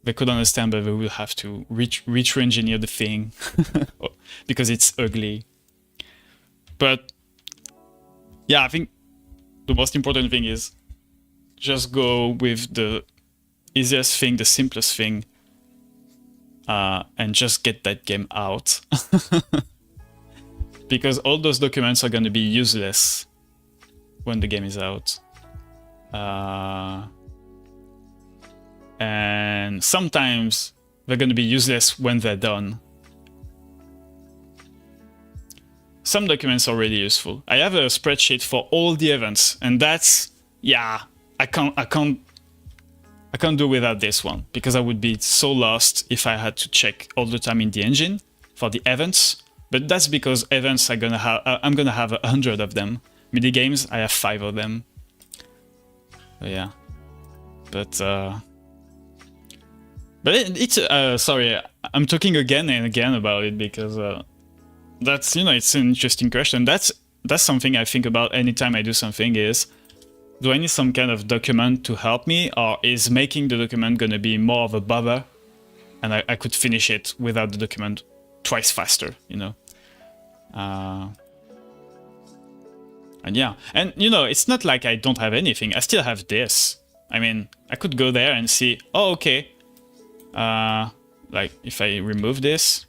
they could understand, but they will have to re-engineer the thing because it's ugly. But yeah, I think the most important thing is just go with the easiest thing, the simplest thing, and just get that game out. Because all those documents are going to be useless when the game is out. And sometimes they're going to be useless when they're done. Some documents are really useful. I have a spreadsheet for all the events, and that's, yeah, I can't do without this one, because I would be so lost if I had to check all the time in the engine for the events. But that's because events I'm gonna have 100 of them. Mini games, I have 5 of them. So yeah, but it's sorry, I'm talking again and again about it because that's, you know, it's an interesting question. That's something I think about anytime I do something is, do I need some kind of document to help me, or is making the document gonna be more of a bother and I could finish it without the document twice faster, you know? And yeah, and you know, it's not like I don't have anything. I still have this. I mean, I could go there and see, oh, okay. Like if I remove this,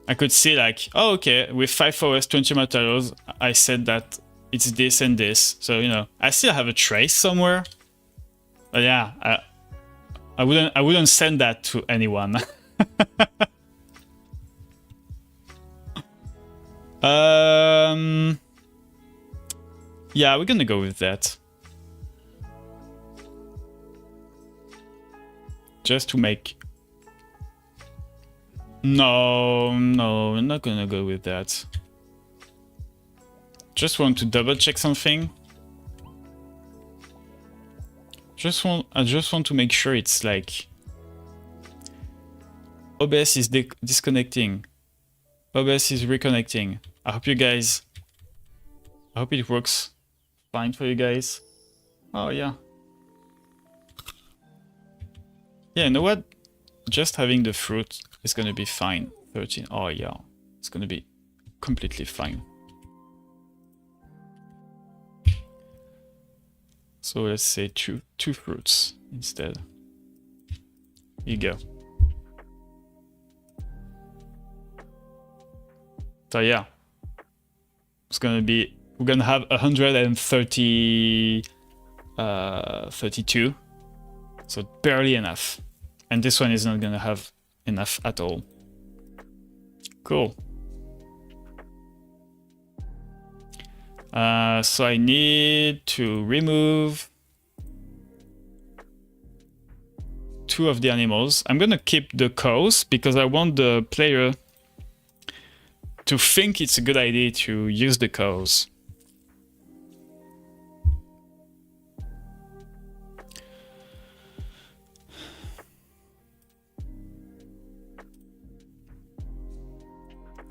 I could see like, oh, okay, with 5 forests, 20 materials, I said that it's this and this. So, you know, I still have a trace somewhere. But yeah, I wouldn't send that to anyone. Yeah, we're gonna go with that. Just to make... No, I'm not gonna go with that. Just want to double check something. I just want to make sure it's like... OBS is disconnecting. OBS is reconnecting. I hope it works fine for you guys. Oh yeah. Yeah, you know what? Just having the fruit is gonna be fine. 13. Oh yeah, it's gonna be completely fine. So let's say two fruits instead. Here you go. So yeah, it's gonna be, we're gonna have 130, 32, so barely enough. And this one is not gonna have enough at all. Cool. So I need to remove 2 of the animals. I'm gonna keep the cows because I want the player to think it's a good idea to use the cows.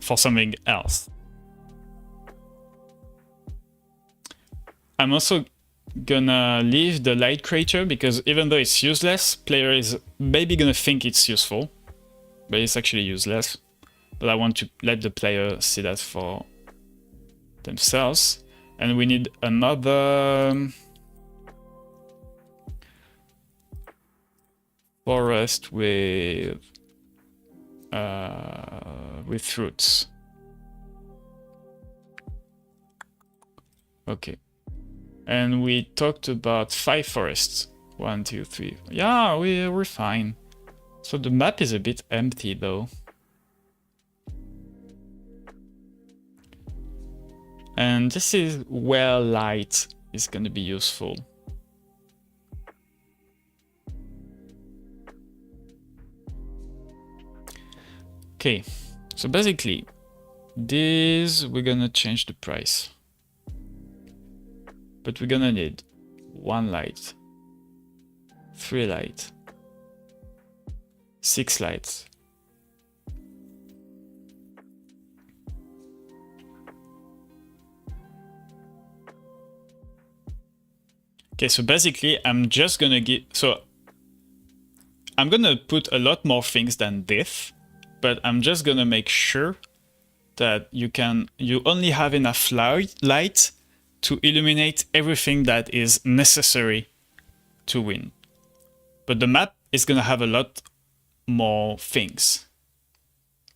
For something else. I'm also gonna leave the light creator because even though it's useless, player is maybe gonna think it's useful, but it's actually useless. But I want to let the player see that for themselves. And we need another forest with fruits. Okay. And we talked about 5 forests. 1, 2, 3. Yeah, we're fine. So the map is a bit empty though. And this is where light is going to be useful. Okay, so basically, this we're gonna change the price, but we're gonna need 1 light, 3 light, 6 lights. Okay, so basically I'm just gonna I'm gonna put a lot more things than this, but I'm just gonna make sure that you only have enough light to illuminate everything that is necessary to win. But the map is gonna have a lot more things,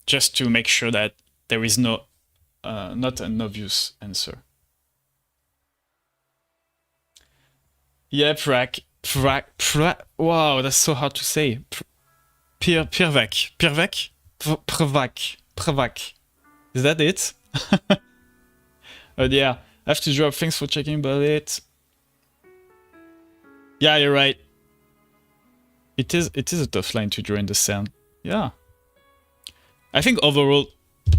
just to make sure that there is not an obvious answer. Yeah, wow, that's so hard to say. Prvak. Is that it? Yeah, I have to drop. Thanks for checking about it. Yeah, you're right. It is a tough line to draw in the sand. Yeah. I think overall,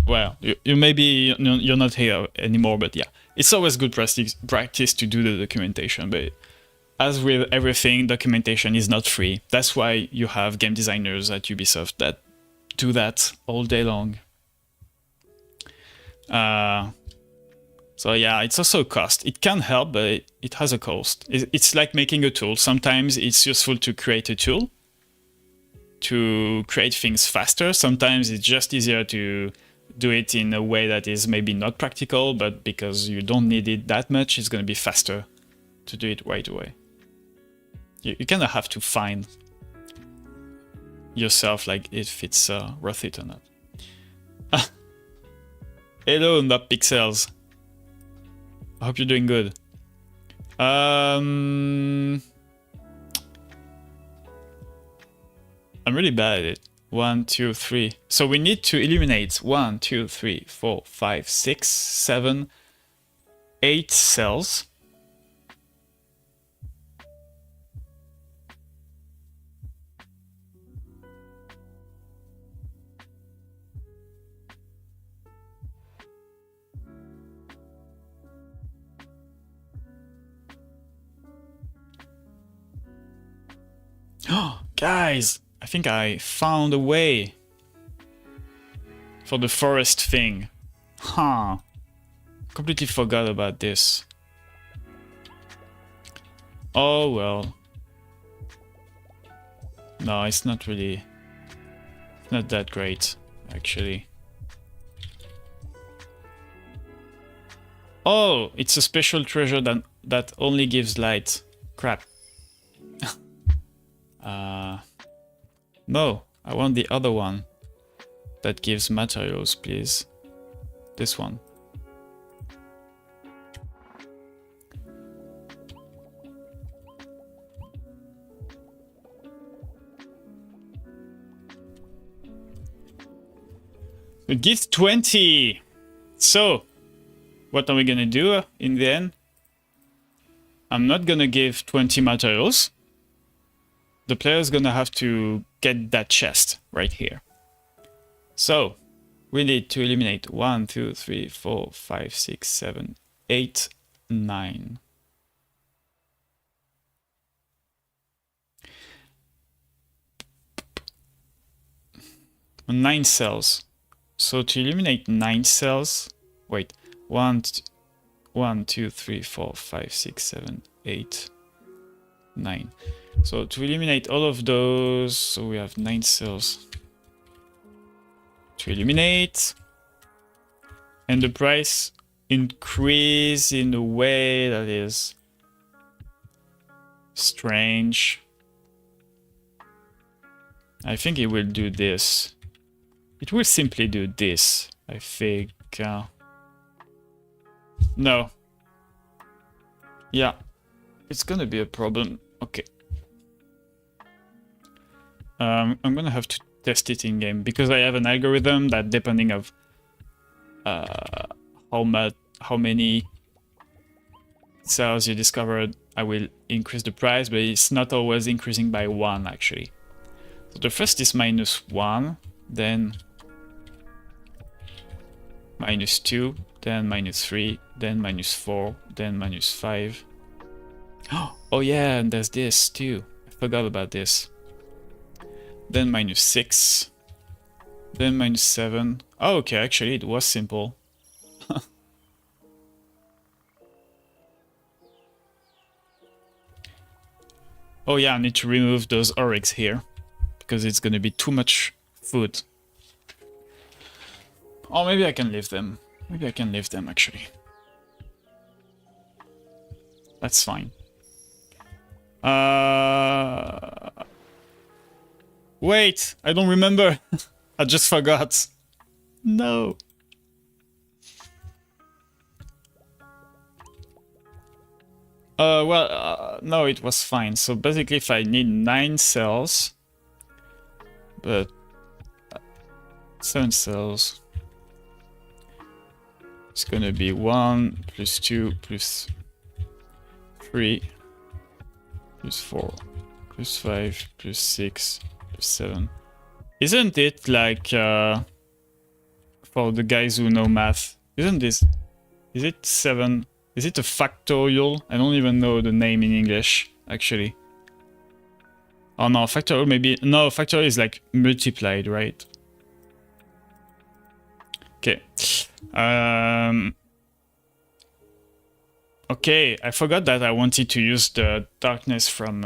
well, you maybe you're not here anymore, but yeah, it's always good practice to do the documentation. But as with everything, documentation is not free. That's why you have game designers at Ubisoft that do that all day long. So yeah, it's also a cost. It can help, but it has a cost. It's like making a tool. Sometimes it's useful to create a tool to create things faster. Sometimes it's just easier to do it in a way that is maybe not practical, but because you don't need it that much, it's going to be faster to do it right away. You kind of have to find yourself, like if it's worth it or not. Hello, not pixels. I hope you're doing good. I'm really bad at it. 1, 2, 3. So we need to eliminate 1, 2, 3, 4, 5, 6, 7, 8 cells. Oh, guys, I think I found a way for the forest thing. Huh. Completely forgot about this. Oh, well. No, it's not that great, actually. Oh, it's a special treasure that only gives light. Crap. No, I want the other one that gives materials, please. This one. It gives 20! So, what are we gonna do in the end? I'm not gonna give 20 materials. The player's gonna have to get that chest right here. So, we need to eliminate 1, 2, 3, 4, 5, 6, 7, 8, 9. Nine cells. So to eliminate 9 cells, wait, 1, 2, 3, 4, 5, 6, 7, 8, 9. So to eliminate all of those, so we have 9 cells to eliminate, and the price increase in a way that is strange. I think it will do this. It will simply do this, I think. No. Yeah, it's gonna be a problem. Okay. I'm gonna have to test it in game because I have an algorithm that, depending of how many cells you discovered, I will increase the price, but it's not always increasing by 1 actually. So the first is -1, then -2, then -3, then -4, then -5. Oh yeah, and there's this too. I forgot about this. Then -6, then -7. Oh, okay, actually it was simple. Oh yeah, I need to remove those oryx here, because it's gonna be too much food. Or maybe I can leave them. Maybe I can leave them, actually. That's fine. Wait, I don't remember. I just forgot. No. No, it was fine. So basically, if I need 9 cells, but 7 cells, it's gonna be 1 plus 2 plus 3 plus 4 plus 5 plus 6 plus 7. Isn't it like, for the guys who know math, isn't this, is it 7? Is it a factorial? I don't even know the name in English, actually. Oh no, factorial maybe, no, factorial is like multiplied, right? Okay. Okay, I forgot that I wanted to use the darkness from...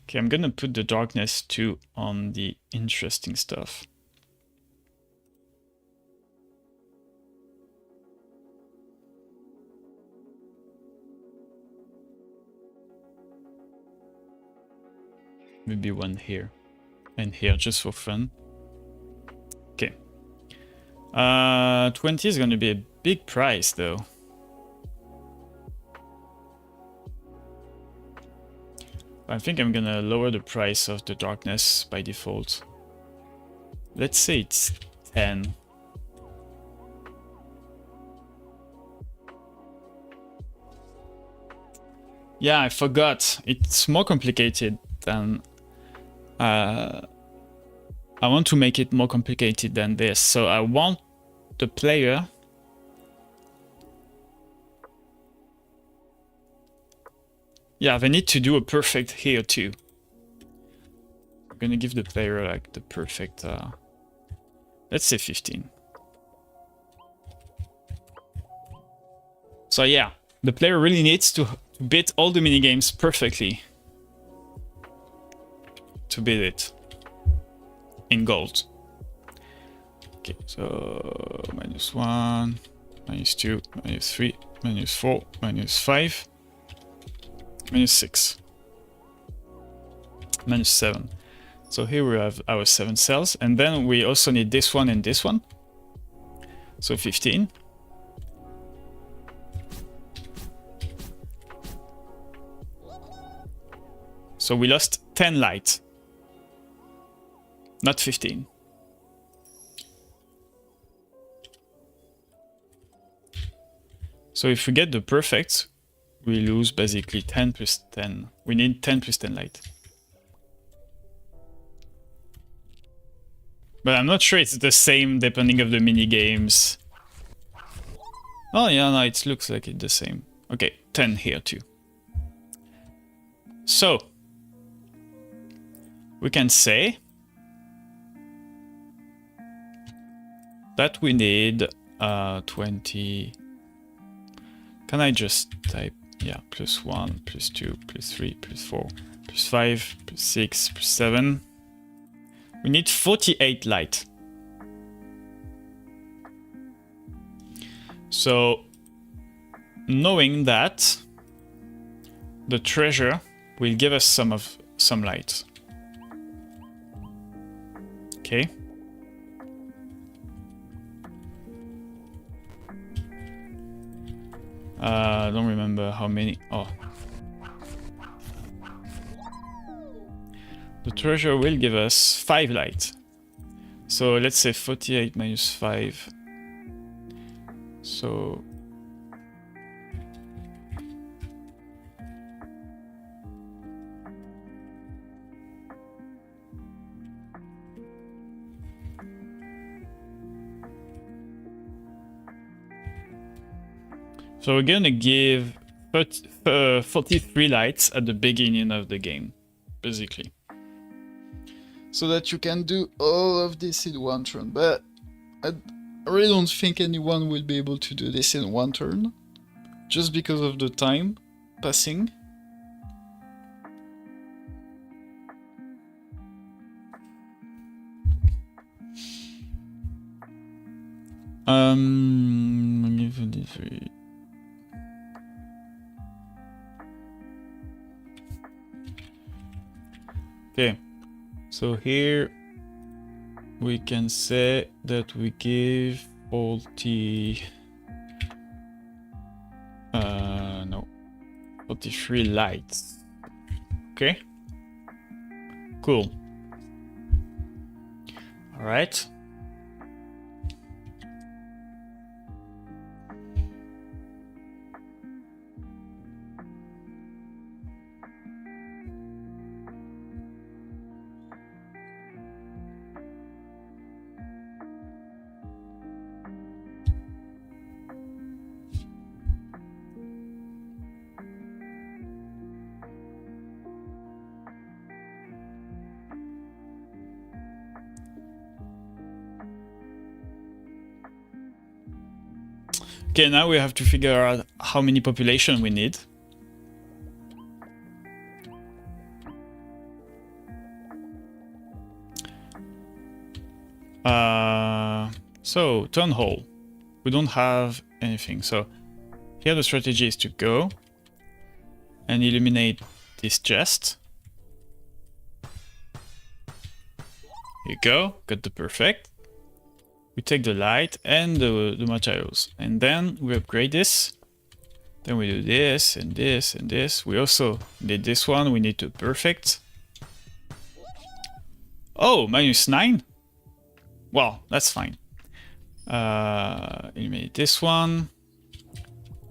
Okay, I'm gonna put the darkness too on the interesting stuff. Maybe one here and here just for fun. Okay. 20 is gonna be a big price though. I think I'm gonna lower the price of the darkness by default. Let's say it's 10. Yeah, I forgot. It's more complicated than... I want to make it more complicated than this. So I want the player... Yeah, they need to do a perfect here too. I'm gonna give the player like the perfect... let's say 15. So yeah, the player really needs to beat all the minigames perfectly. To beat it. In gold. Okay, so -1, -2, -3, -4, -5, -6, -7. So here we have our 7 cells, and then we also need this one and this one. So 15. So we lost 10 light. Not 15. So if we get the perfect, we lose basically 10 plus 10. We need 10 plus 10 light. But I'm not sure it's the same depending of the mini games. Oh yeah, no, it looks like it's the same. Okay, 10 here too. So we can say that we need 20. Can I just type, yeah, +1, +2, +3, +4, +5, +6, +7. We need 48 light. So, knowing that, the treasure will give us some light. Okay. I don't remember how many. Oh. The treasure will give us 5 light. So let's say 48 minus 5. So we're gonna give 43 lights at the beginning of the game, basically. So that you can do all of this in one turn. But I really don't think anyone will be able to do this in one turn, just because of the time passing. Okay, so here we can say that we give 40 no, 43 lights. Okay, cool. All right. Okay, now we have to figure out how many population we need. So, town hall. We don't have anything. So, here the strategy is to go and illuminate this chest. Here you go, got the perfect. We take the light and the materials, and then we upgrade this. Then we do this and this and this. We also did this one, we need to perfect. Oh, -9? Well, that's fine. Eliminate this one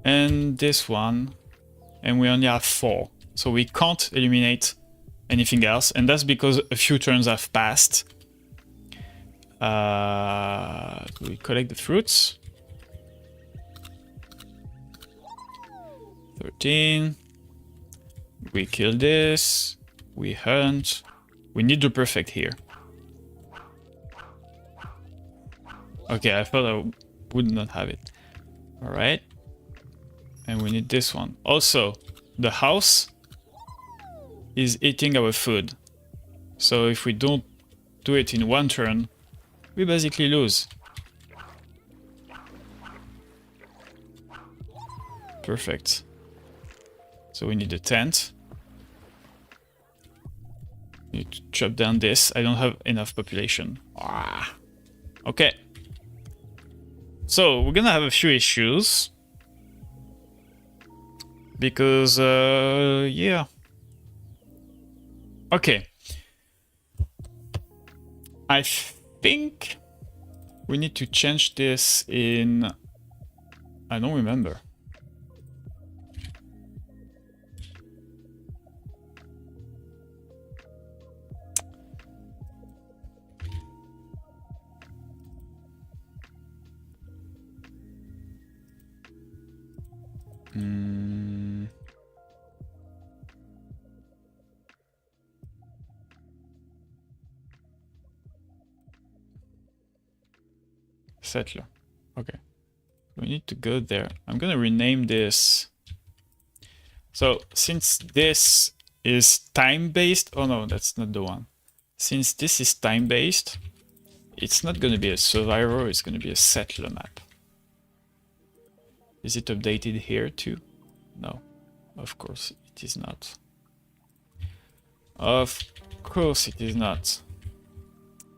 and this one, and we only have 4, so we can't eliminate anything else, and that's because a few turns have passed. We collect the fruits. 13. We kill this. We hunt. We need the perfect here. Okay, I thought I would not have it. Alright. And we need this one. Also, the house is eating our food. So if we don't do it in one turn, we basically lose. Perfect. So we need a tent. Need to chop down this. I don't have enough population. Ah. Okay. So we're gonna have a few issues. Because, yeah. Okay. I think we need to change this in... I don't remember. Settler. Okay. We need to go there. I'm gonna rename this. So since this is time-based, oh no, that's not the one. Since this is time-based, it's not gonna be a survivor, it's gonna be a settler map. Is it updated here too? No, of course it is not. Of course it is not.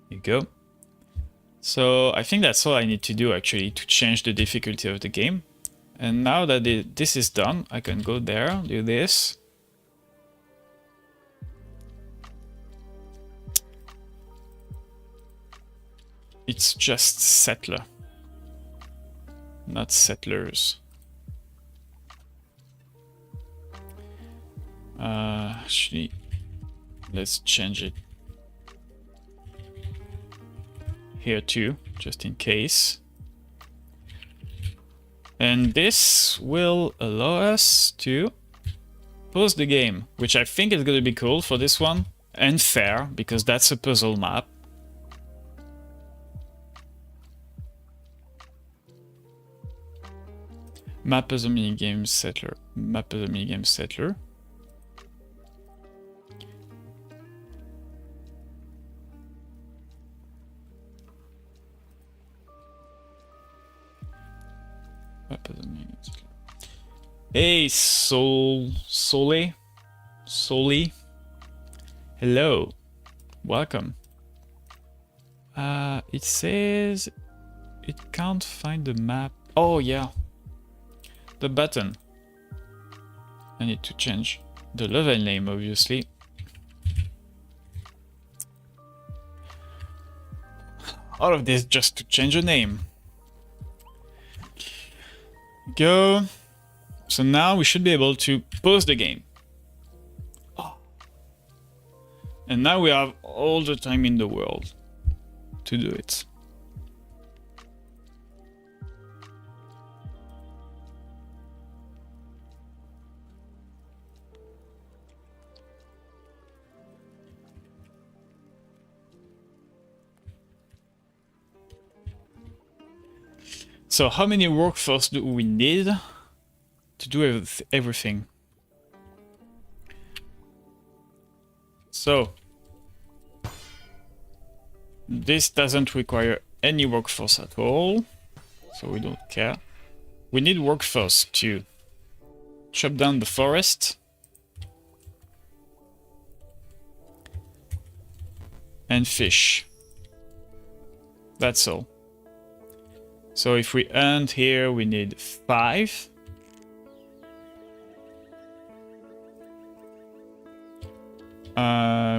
Here you go. So I think that's all I need to do actually to change the difficulty of the game. And now that this is done, I can go there, do this. it's just settler, not settlers. Actually, let's change it here too, just in case. And this will allow us to pause the game, which I think is going to be cool for this one, and fair, because that's a puzzle map. Map as a minigame settler. Map as a minigame settler. Map as a minigame settler. Hey, Soli. Hello. Welcome. It says it can't find the map. Oh, yeah. The button. I need to change the level name, obviously. All of this just to change a name. Go. So now we should be able to pause the game. Oh. And now we have all the time in the world to do it. So how many workforce do we need to do everything? So this doesn't require any workforce at all, so we don't care. We need workforce to chop down the forest and fish. That's all. So if we hunt here, we need 5.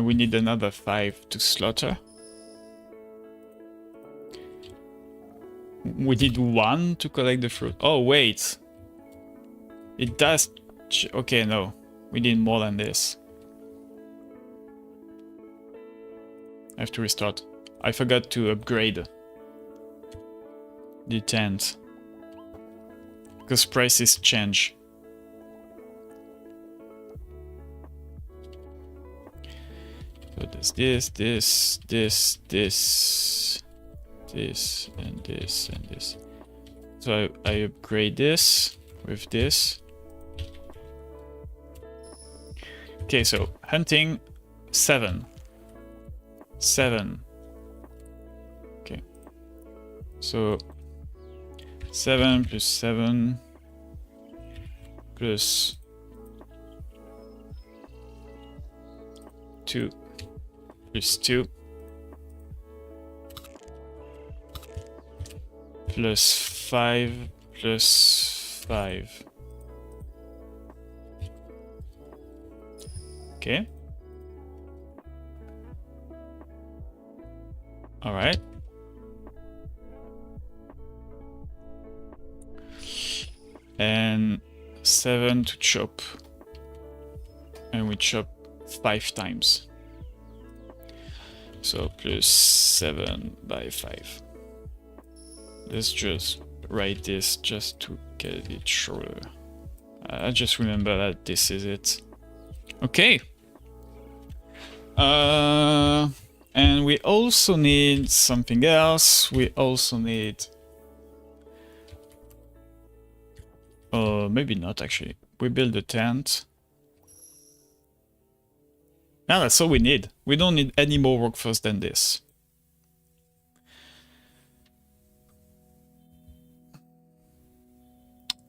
We need another 5 to slaughter. We need 1 to collect the fruit. Oh, wait. It does... Okay, no. We need more than this. I have to restart. I forgot to upgrade the tent, because prices change. So there's this, and this. So I upgrade this with this. Okay, so hunting 7. Okay. So 7 plus 7 plus 2 plus 2 plus 5 plus 5. Okay. All right. And 7 to chop. And we chop 5 times. So plus 7 by 5. Let's just write this just to get it shorter. I just remember that this is it. Okay. And we also need something else. We also need... maybe not actually. We build a tent. Now that's all we need. We don't need any more workforce than this.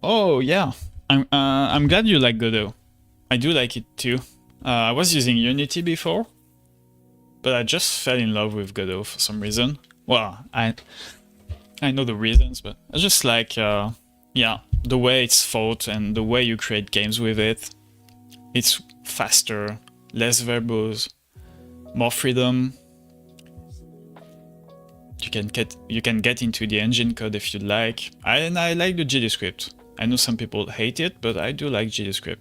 Oh yeah, I'm glad you like Godot. I do like it too. I was using Unity before, but I just fell in love with Godot for some reason. Well, I know the reasons, but I just like yeah, the way it's thought and the way you create games with it. It's faster, less verbose, more freedom. You you can get into the engine code if you like. And I like the GDScript. I know some people hate it, but I do like GDScript.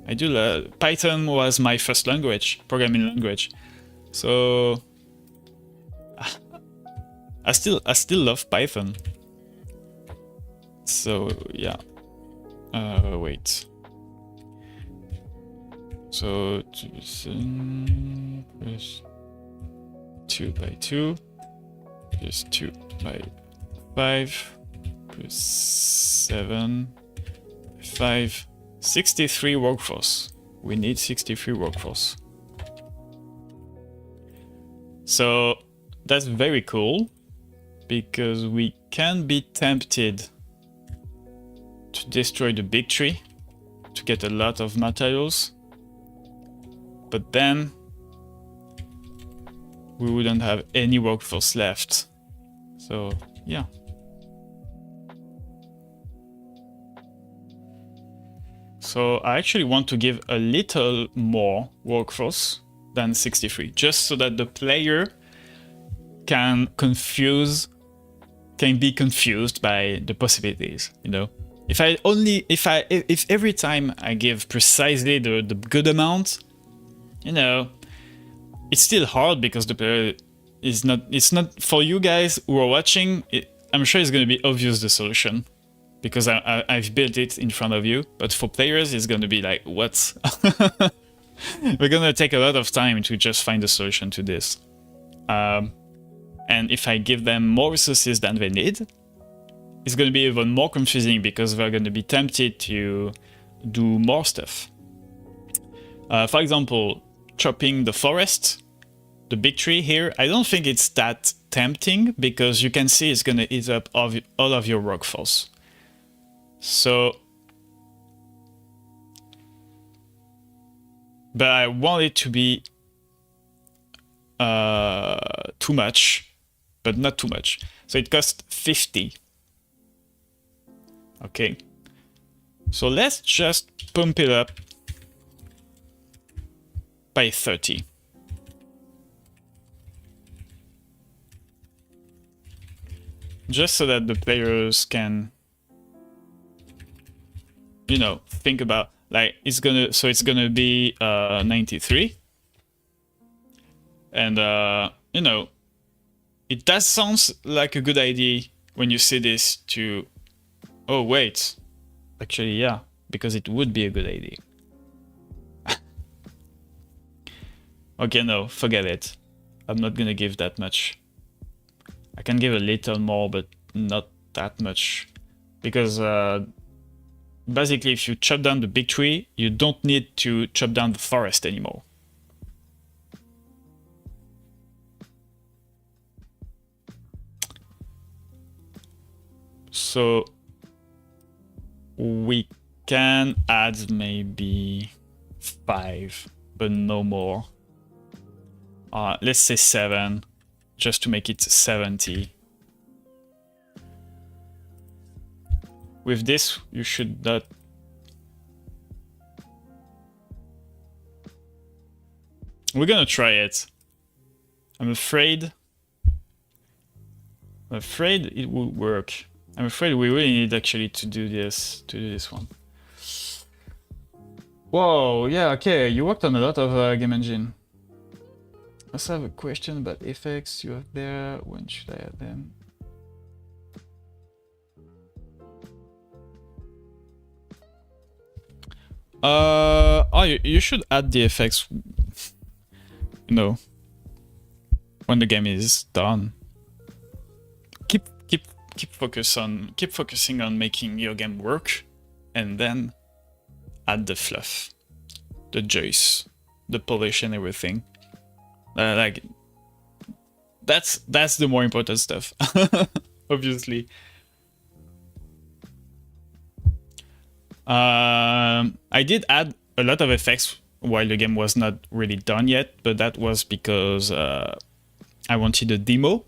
I do. Python was my first language, programming language, so I still love Python. So yeah. Wait. So 2 plus 2 by 2 plus 2 by 5 plus 7 by 5. 63 workforce. We need 63 workforce. So that's very cool because we can be tempted to destroy the big tree to get a lot of materials, but then we wouldn't have any workforce left. So yeah. So I actually want to give a little more workforce than 63, just so that the player can be confused by the possibilities, you know? If every time I give precisely the good amount, you know, it's still hard because the player is not, it's not for you guys who are watching, I'm sure it's going to be obvious the solution because I've built it in front of you, but for players it's going to be like, what? We're going to take a lot of time to just find a solution to this. And if I give them more resources than they need, it's going to be even more confusing because they're going to be tempted to do more stuff. For example, chopping the forest, the big tree here, I don't think it's that tempting because you can see it's going to eat up all of your workforce. So, but I want it to be too much, but not too much. So it costs 50. Okay. So let's just pump it up by 30. Just so that the players can, you know, think about, like, it's gonna be 93. And you know, it does sound like a good idea when you see this to, oh wait, actually yeah, because it would be a good idea. Okay, no, forget it. I'm not gonna give that much. I can give a little more, but not that much. Because basically if you chop down the big tree, you don't need to chop down the forest anymore. So we can add maybe 5, but no more. Let's say 7, just to make it 70. With this, you should not... We're gonna try it. I'm afraid it will work. I'm afraid we really need actually to do this one. Whoa, yeah, okay, you worked on a lot of game engine. I also have a question about effects you have there. When should I add them? Oh, you should add the effects, you know, when the game is done. Keep focusing on making your game work, and then add the fluff, the juice, the polish, and everything. Like that's the more important stuff, obviously. I did add a lot of effects while the game was not really done yet, but that was because I wanted a demo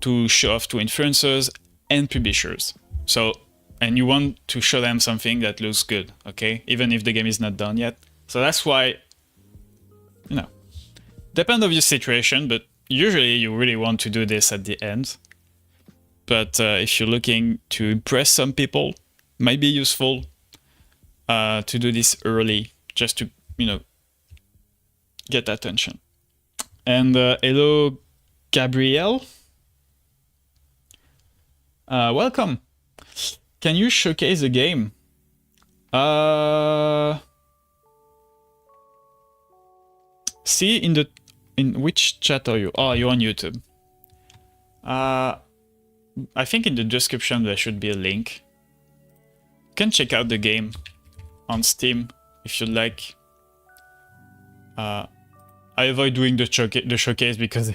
to show off to influencers and publishers. So, and you want to show them something that looks good, okay? Even if the game is not done yet. So that's why, you know, depend of your situation, but usually you really want to do this at the end. But if you're looking to impress some people, it might be useful to do this early, just to, get attention. And hello, Gabrielle. Welcome. Can you showcase the game? See in which chat are you? Oh, you're on YouTube. I think in the description there should be a link. You can check out the game on Steam if you'd like. I avoid doing the showcase because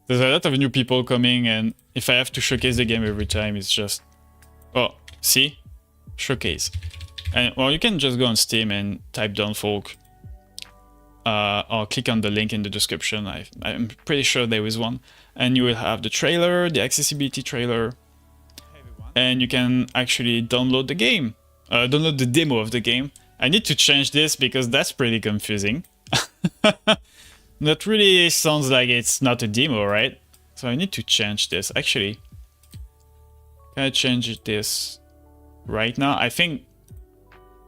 there's a lot of new people coming, and if I have to showcase the game every time, it's just... Oh, see? Showcase. And well, you can just go on Steam and type Dawnfolk. Or click on the link in the description. I'm pretty sure there is one. And you will have the trailer, the accessibility trailer. And you can actually download the game. Download the demo of the game. I need to change this because that's pretty confusing. That really sounds like it's not a demo, right? So I need to change this. Actually, can I change this right now? I think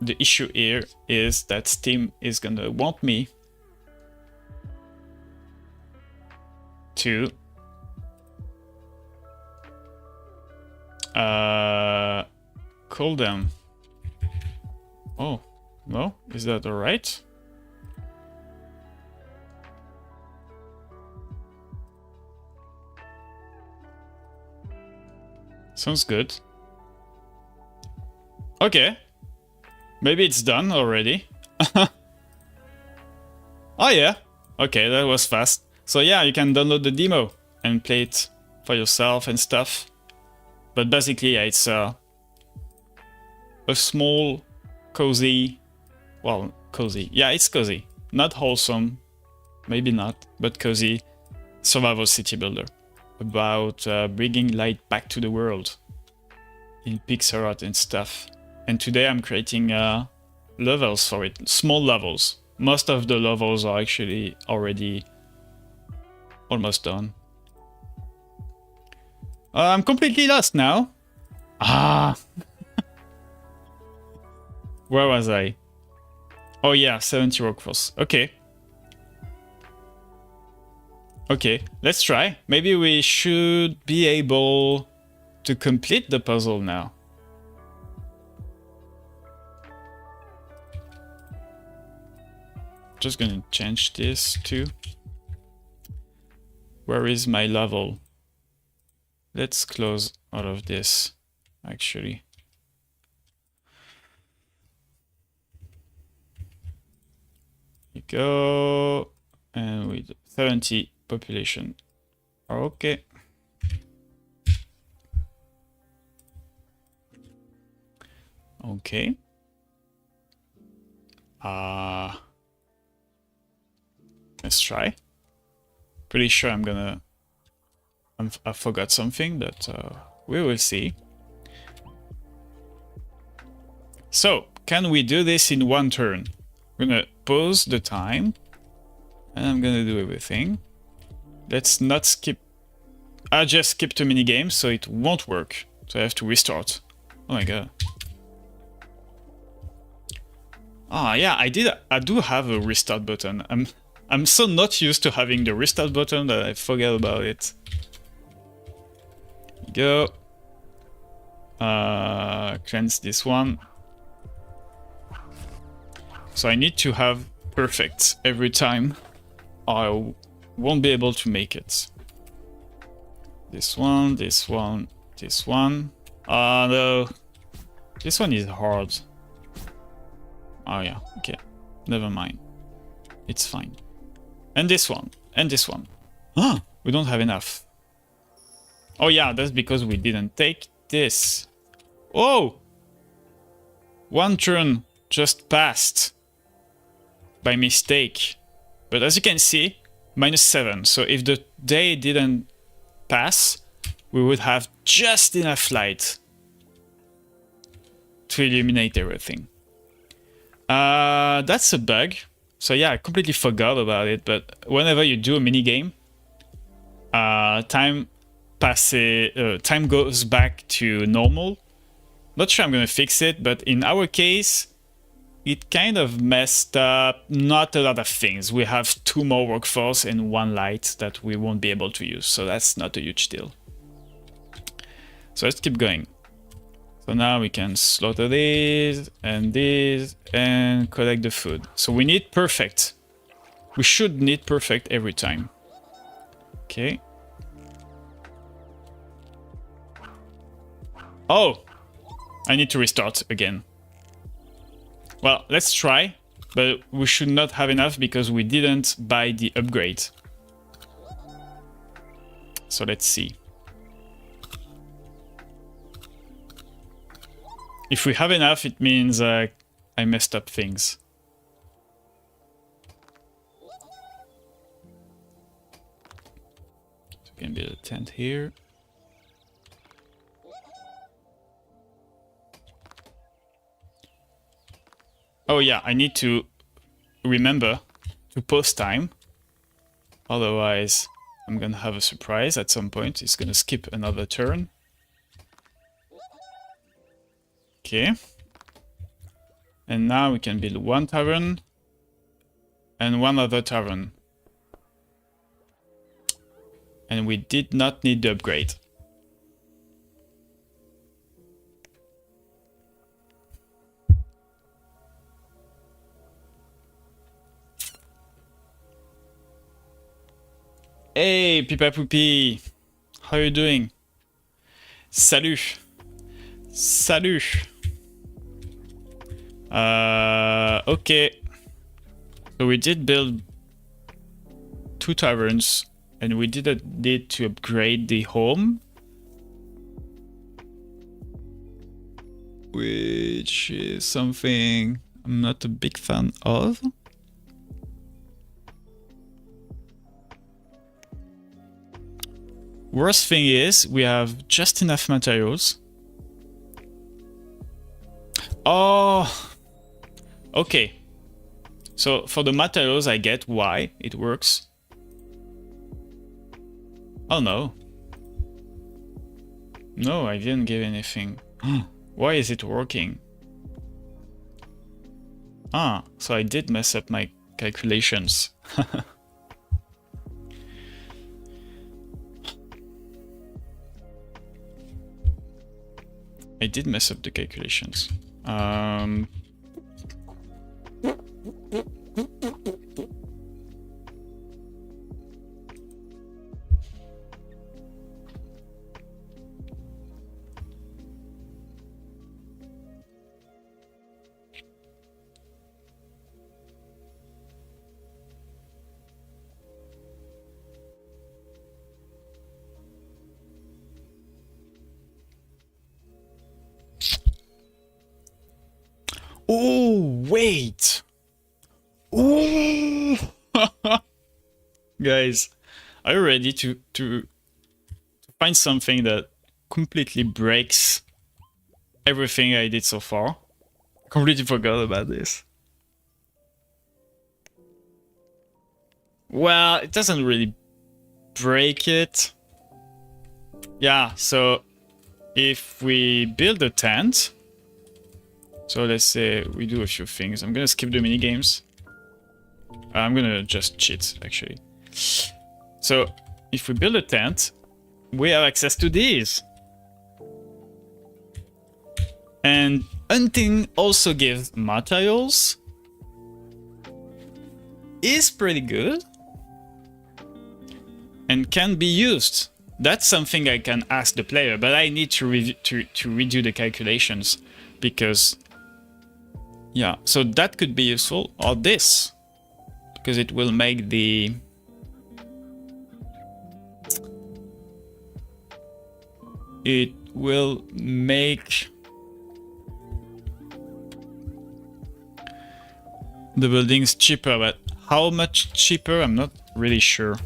the issue here is that Steam is gonna want me to call them. Oh, no? Is that alright? Sounds good. Okay. Maybe it's done already. Oh yeah. Okay, that was fast. So yeah, you can download the demo and play it for yourself and stuff. But basically, yeah, it's a small, cozy... Well, cozy. Yeah, it's cozy. Not wholesome. Maybe not, but cozy survival city builder. About bringing light back to the world in pixel art and stuff. And today I'm creating levels for it, small levels. Most of the levels are actually already almost done. I'm completely lost now. Ah! Where was I? Oh yeah, 70 workforce. Okay. Okay, let's try. Maybe we should be able to complete the puzzle now. Just gonna change this too. Where is my level? Let's close out of this, actually. Here we go. And with 70 population. Okay. Okay. Let's try. Pretty sure I forgot something, but we will see. So, can we do this in one turn? I'm gonna pause the time, and I'm gonna do everything. Let's not skip. I just skipped too many games, so it won't work. So I have to restart. Oh my god. Ah, yeah, I do have a restart button. I'm so not used to having the restart button that I forget about it. Go. Cleanse this one. So I need to have perfect every time. I won't be able to make it. This one, this one, this one. No. This one is hard. Oh yeah, okay. Never mind. It's fine. And this one, and this one. Ah, we don't have enough. Oh yeah, that's because we didn't take this. Oh! One turn just passed. By mistake. But as you can see, -7. So if the day didn't pass, we would have just enough light to illuminate everything. That's a bug. So yeah, I completely forgot about it, but whenever you do a minigame, time goes back to normal. Not sure I'm gonna fix it, but in our case, it kind of messed up not a lot of things. We have 2 more workforce and 1 light that we won't be able to use, so that's not a huge deal. So let's keep going. So now we can slaughter these and collect the food. So we need perfect. We should need perfect every time. Okay. Oh! I need to restart again. Well, let's try, but we should not have enough because we didn't buy the upgrade. So let's see. If we have enough, it means I messed up things. So we can build a tent here. Oh yeah, I need to remember to post time. Otherwise, I'm gonna have a surprise at some point. It's gonna skip another turn. Okay. And now we can build 1 tavern and 1 other tavern. And we did not need the upgrade. Hey, Pipa Poupie! How are you doing? Salut! Salut! Okay. So we did build 2 taverns, and we didn't need to upgrade the home. Which is something I'm not a big fan of. Worst thing is, we have just enough materials. Oh! Okay. So, for the materials, I get why it works. Oh no. No, I didn't give anything. Why is it working? Ah, so I did mess up my calculations. I did mess up the calculations. Oh, wait! Oh! Guys, are you ready to find something that completely breaks everything I did so far? Completely forgot about this. Well, it doesn't really break it. Yeah, so if we build a tent, so let's say we do a few things. I'm gonna skip the mini games. I'm gonna just cheat, actually. So if we build a tent, we have access to these. And hunting also gives materials. Is pretty good. And can be used. That's something I can ask the player, but I need to redo the calculations because, yeah, so that could be useful, or this, because it will make the the buildings cheaper, but how much cheaper? I'm not really sure.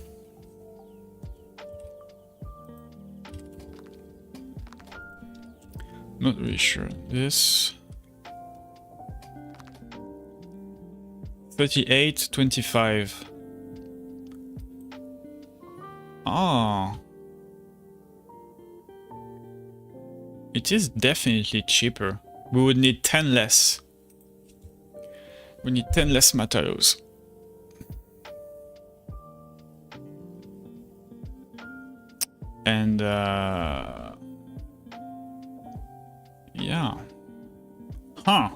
Not really sure. This 38.25. Oh. It is definitely cheaper. We would need 10 less. We need 10 less materials. And yeah. Huh.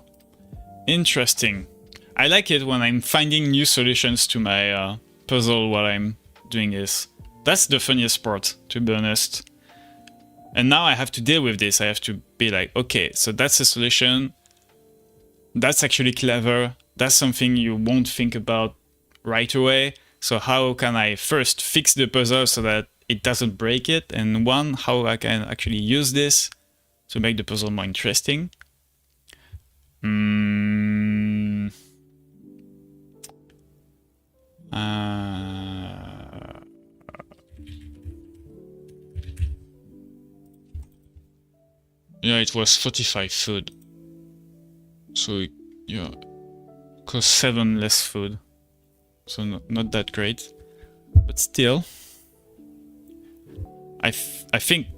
Interesting. I like it when I'm finding new solutions to my puzzle while I'm doing this. That's the funniest part, to be honest. And now I have to deal with this. I have to be like, okay, so that's a solution. That's actually clever. That's something you won't think about right away. So how can I first fix the puzzle so that it doesn't break it? And one, how I can actually use this to make the puzzle more interesting. Yeah, it was 45 food. So, yeah, cost 7 less food. So not that great. But still, I think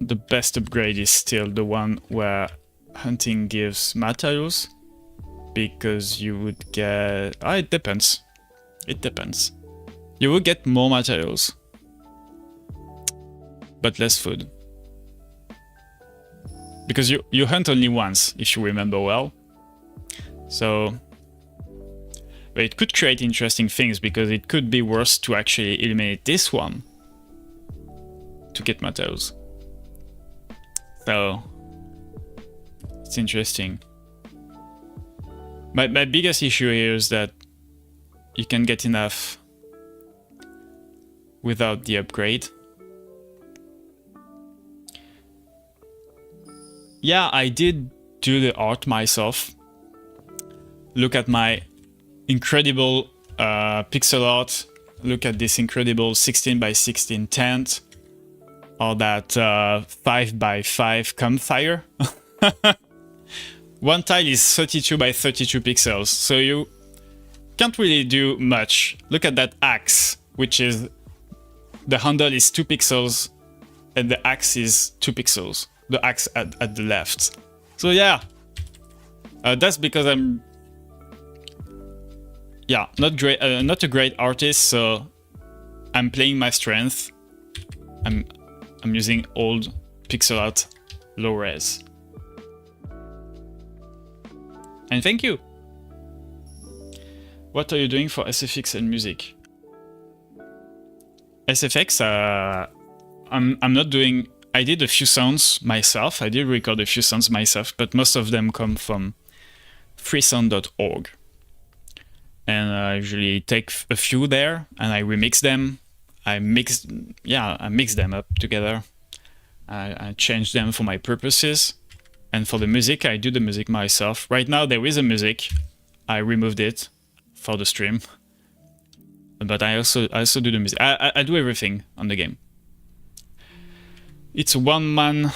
the best upgrade is still the one where hunting gives materials. Because you would get... it depends. It depends. You will get more materials. But less food. Because you hunt only once, if you remember well. So... But it could create interesting things, because it could be worse to actually eliminate this one to get materials. So... It's interesting. My biggest issue here is that you can get enough without the upgrade. Yeah, I did do the art myself. Look at my incredible pixel art. Look at this incredible 16 by 16 tent. Or that 5 by 5 campfire. One tile is 32 by 32 pixels, so you can't really do much. Look at that axe, which is... The handle is 2 pixels, and the axe is 2 pixels. The axe at the left. So yeah, that's because I'm... Yeah, not a great artist, so I'm playing my strength. I'm using old pixel art, low res. And thank you! What are you doing for SFX and music? SFX, I'm not doing... I did a few sounds myself, I did record a few sounds myself, but most of them come from freesound.org. And I usually take a few there, and I remix them. I mix them up together. I change them for my purposes. And for the music, I do the music myself. Right now there is a music. I removed it for the stream. But I also do the music. I do everything on the game. It's a one-man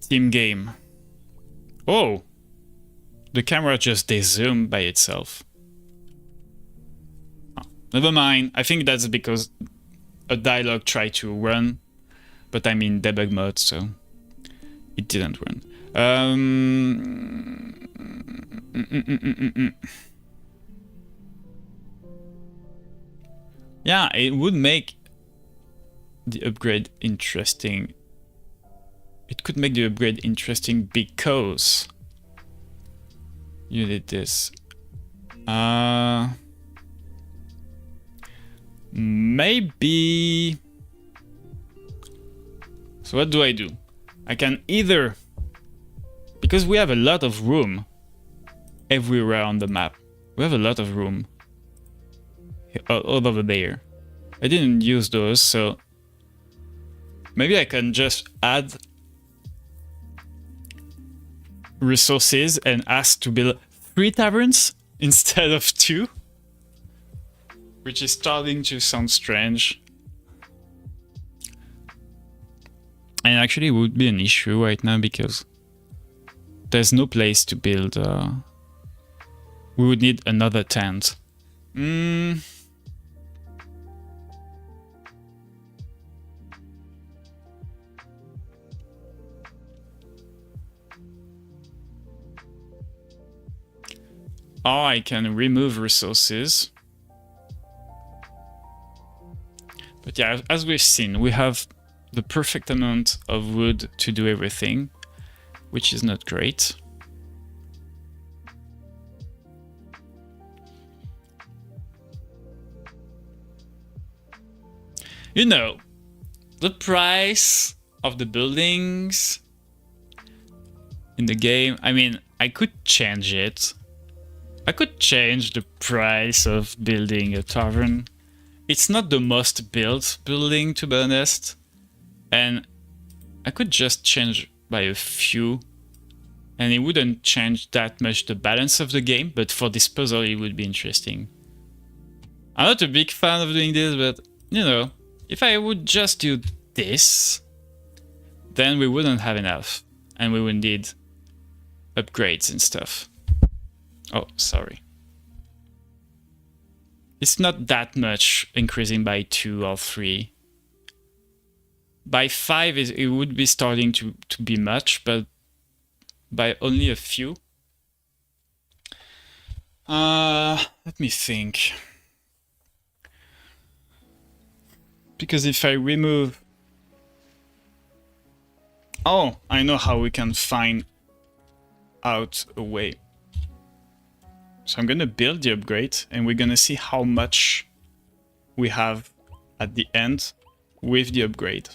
team game. Oh! The camera just de-zoomed by itself. Oh, never mind. I think that's because a dialogue tried to run. But I'm in debug mode, so it didn't run. Yeah, it would make the upgrade interesting. It could make the upgrade interesting because you did this. Maybe... So what do? I can either... Because we have a lot of room everywhere on the map. We have a lot of room all over there. I didn't use those, so maybe I can just add resources and ask to build 3 taverns instead of 2, which is starting to sound strange. And actually it would be an issue right now because there's no place to build. We would need another tent. or I can remove resources. But yeah, as we've seen, we have the perfect amount of wood to do everything, which is not great. You know, the price of the buildings in the game, I mean, I could change it. I could change the price of building a tavern. It's not the most built building, to be honest. And I could just change by a few. And it wouldn't change that much the balance of the game, but for this puzzle it would be interesting. I'm not a big fan of doing this, but you know, if I would just do this, then we wouldn't have enough. And we would need upgrades and stuff. Oh, sorry. It's not that much increasing by 2 or 3. By 5 it would be starting to be much, but by only a few. Let me think. Because if I remove... Oh, I know how we can find out a way. So I'm gonna build the upgrade and we're gonna see how much we have at the end with the upgrade.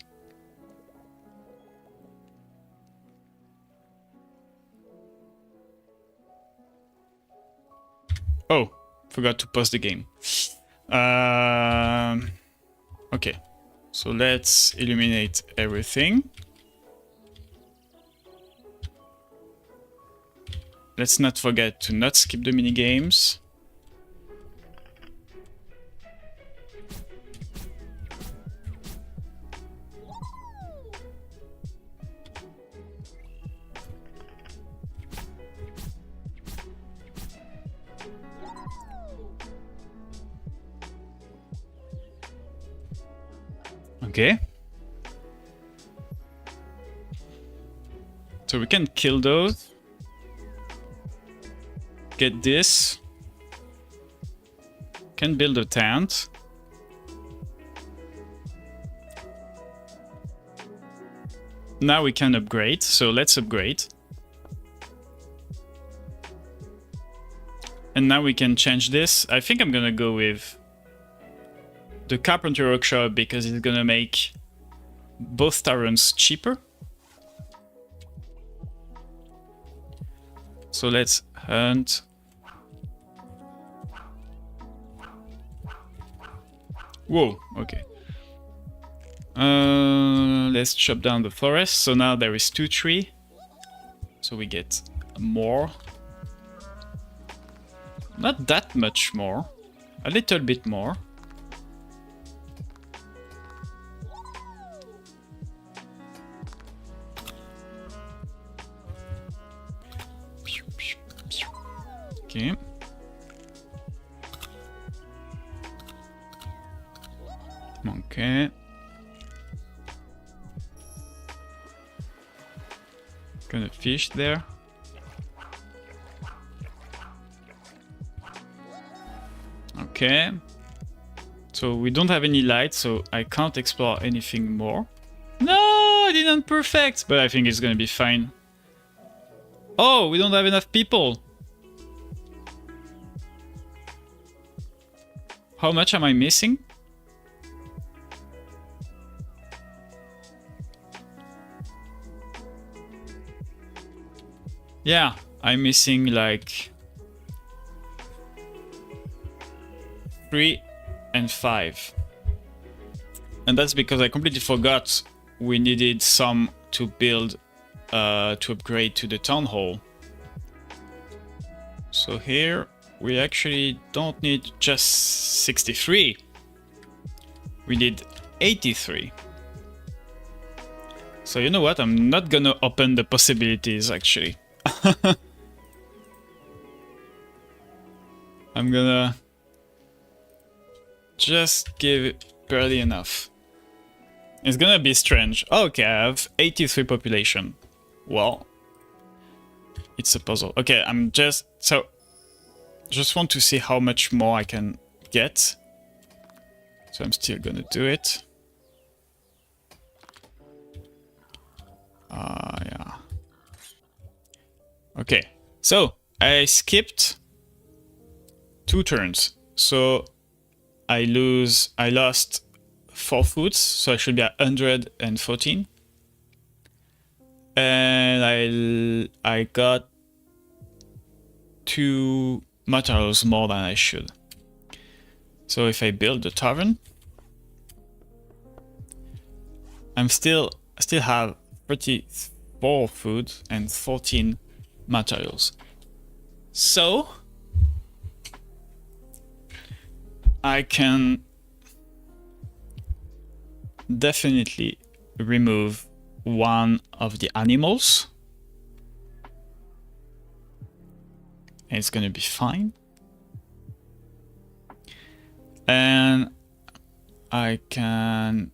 Oh, forgot to pause the game. Okay, so let's illuminate everything. Let's not forget to not skip the mini games. Okay. So we can kill those. Get this. Can build a tent. Now we can upgrade, so let's upgrade. And now we can change this. I think I'm gonna go with the carpentry workshop because it's gonna make both taverns cheaper. So let's hunt. Whoa, okay. Let's chop down the forest. So now there is 2 trees. So we get more. Not that much more. A little bit more. Okay. Okay. Gonna fish there. Okay. So we don't have any light, so I can't explore anything more. No, I didn't perfect, but I think it's gonna be fine. Oh, we don't have enough people. How much am I missing? Yeah, I'm missing like 3 and 5. And that's because I completely forgot we needed some to build, to upgrade to the town hall. So here we actually don't need just 63. We need 83. So you know what? I'm not gonna open the possibilities actually. I'm gonna just give it barely enough. It's gonna be strange. Okay, I have 83 population. Well, it's a puzzle. Okay, I'm just... So, just want to see how much more I can get. So I'm still gonna do it. Yeah. Okay, so I skipped 2 turns. So I lost 4 foods, so I should be at 114. And I got 2 materials more than I should. So if I build the tavern, I still have 34 food and 14 materials. So I can definitely remove one of the animals. And it's gonna be fine. And I can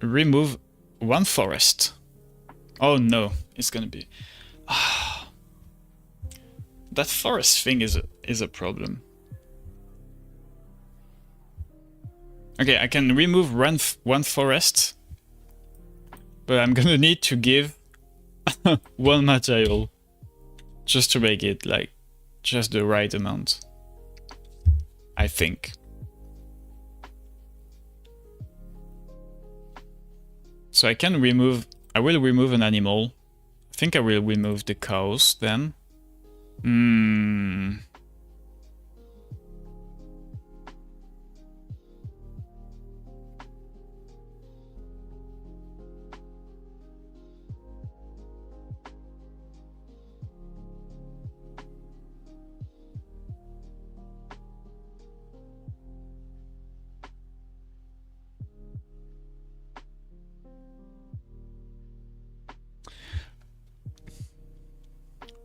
remove 1 forest. Oh no, it's gonna be... that forest thing is a problem. Okay, I can remove one forest, but I'm gonna need to give 1 material just to make it like just the right amount, I think. So I will remove an animal. I think I will remove the cows then.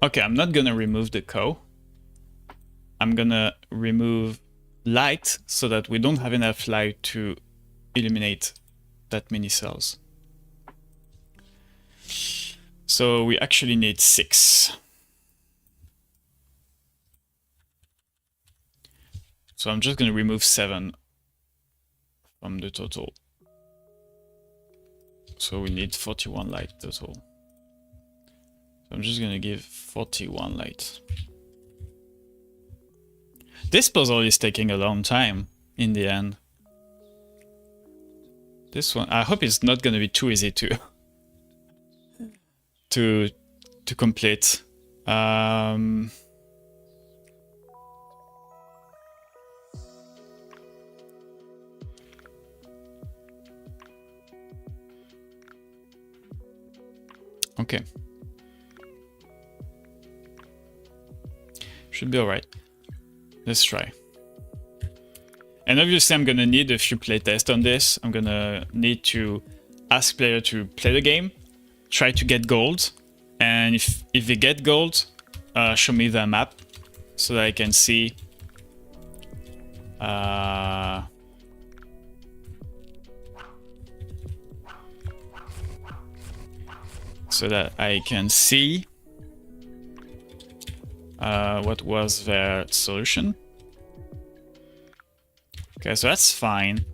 Okay, I'm not gonna remove the cow. I'm gonna remove light so that we don't have enough light to illuminate that many cells. So we actually need 6. So I'm just gonna remove 7 from the total. So we need 41 light total. So I'm just gonna give 41 light. This puzzle is taking a long time in the end. This one, I hope it's not gonna be too easy to complete. Okay. Should be alright. Let's try. And obviously I'm gonna need a few playtests on this. I'm gonna need to ask player to play the game, try to get gold, and if they get gold, show me the map so that I can see what was their solution. Okay, so that's fine.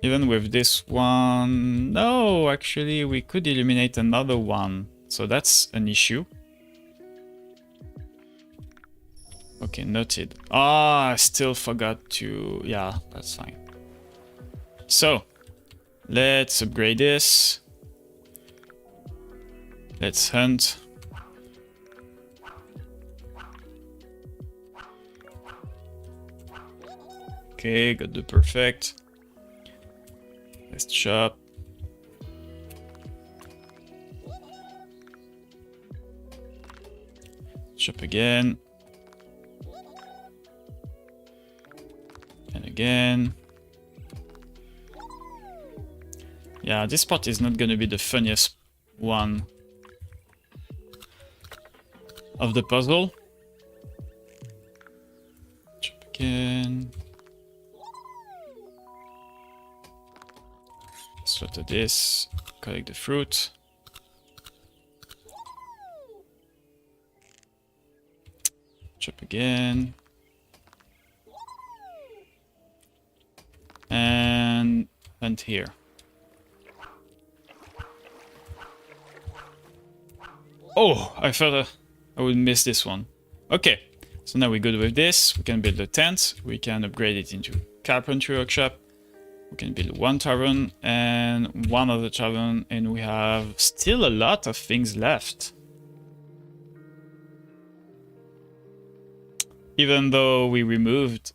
Even with this one... No, actually, we could eliminate another one. So that's an issue. Okay, noted. Ah, I still forgot to... Yeah, that's fine. So, let's upgrade this. Let's hunt. Okay, got the perfect. Let's chop. Chop again. And again. Yeah, this part is not gonna be the funniest one of the puzzle. Chop again. Slaughter this, collect the fruit. Chop again. And hunt here. Oh, I thought I would miss this one. Okay, so now we're good with this. We can build a tent. We can upgrade it into carpentry workshop. We can build one tavern and one other tavern, and we have still a lot of things left. Even though we removed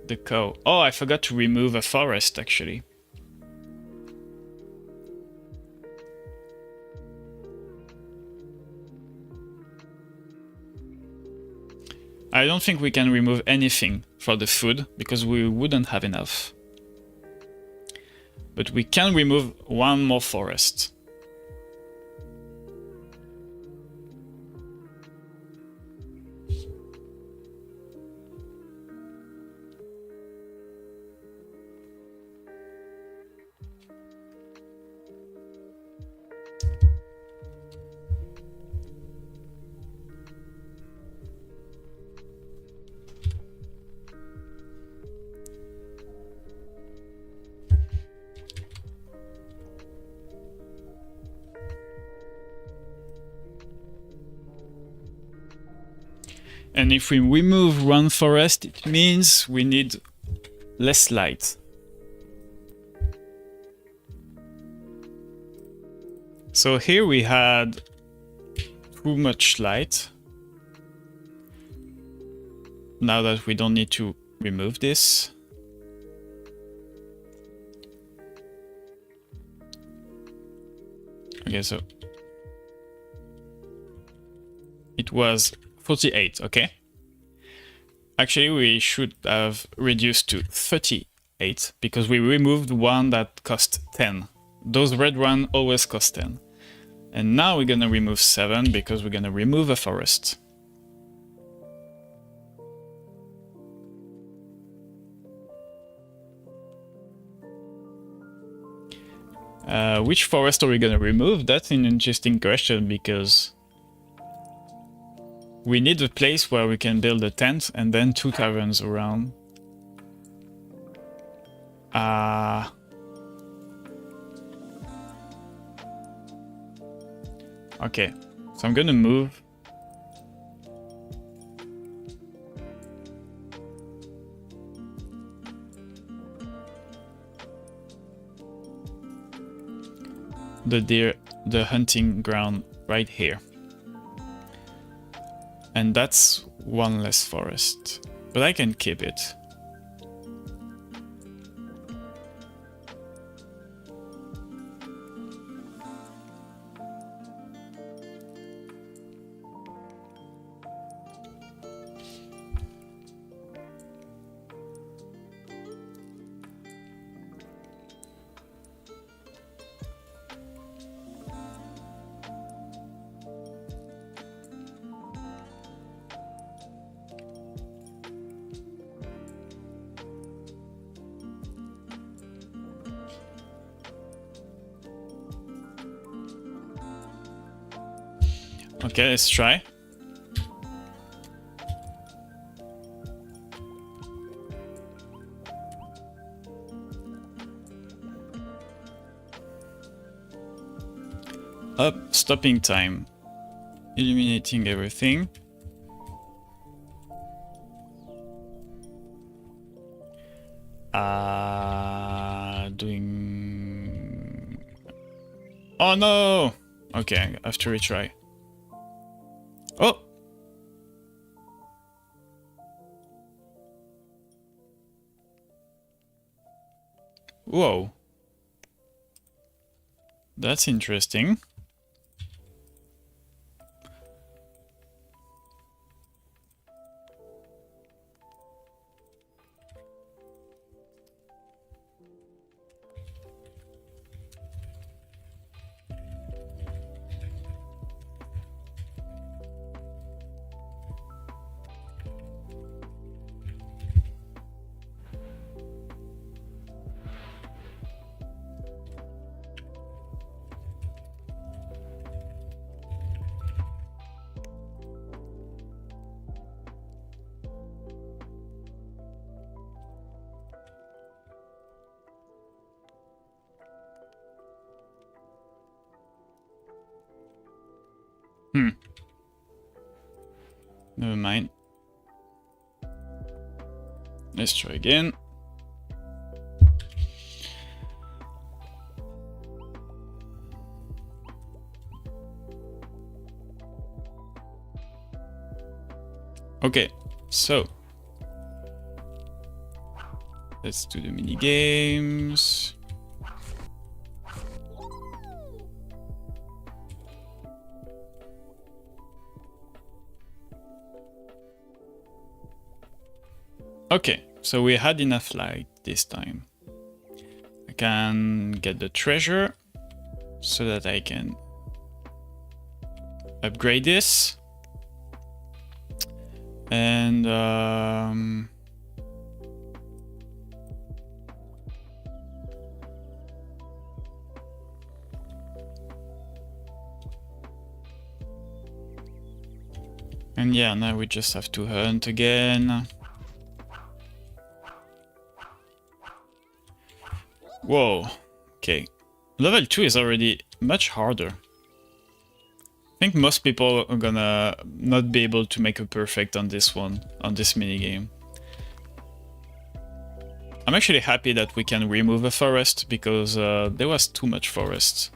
the cow. Oh, I forgot to remove a forest actually. I don't think we can remove anything for the food because we wouldn't have enough. But we can remove one more forest. And if we remove one forest, it means we need less light. So here we had too much light. Now that we don't need to remove this. Okay, so it was 48, okay. Actually, we should have reduced to 38 because we removed one that cost 10. Those red ones always cost 10. And now we're gonna remove 7 because we're gonna remove a forest. Which forest are we gonna remove? That's an interesting question because we need a place where we can build a tent and then 2 taverns around. Okay, so I'm gonna move. The hunting ground right here. And that's one less forest, but I can keep it. Okay, let's try. Up, stopping time. Illuminating everything. Doing... Oh no! Okay, I have to retry. Oh! Whoa. That's interesting. Never mind. Let's try again. Okay, so let's do the mini games. Okay, so we had enough light this time. I can get the treasure so that I can upgrade this. And yeah, now we just have to hunt again. Whoa, okay. Level 2 is already much harder. I think most people are gonna not be able to make a perfect on this one, on this minigame. I'm actually happy that we can remove a forest, because there was too much forest.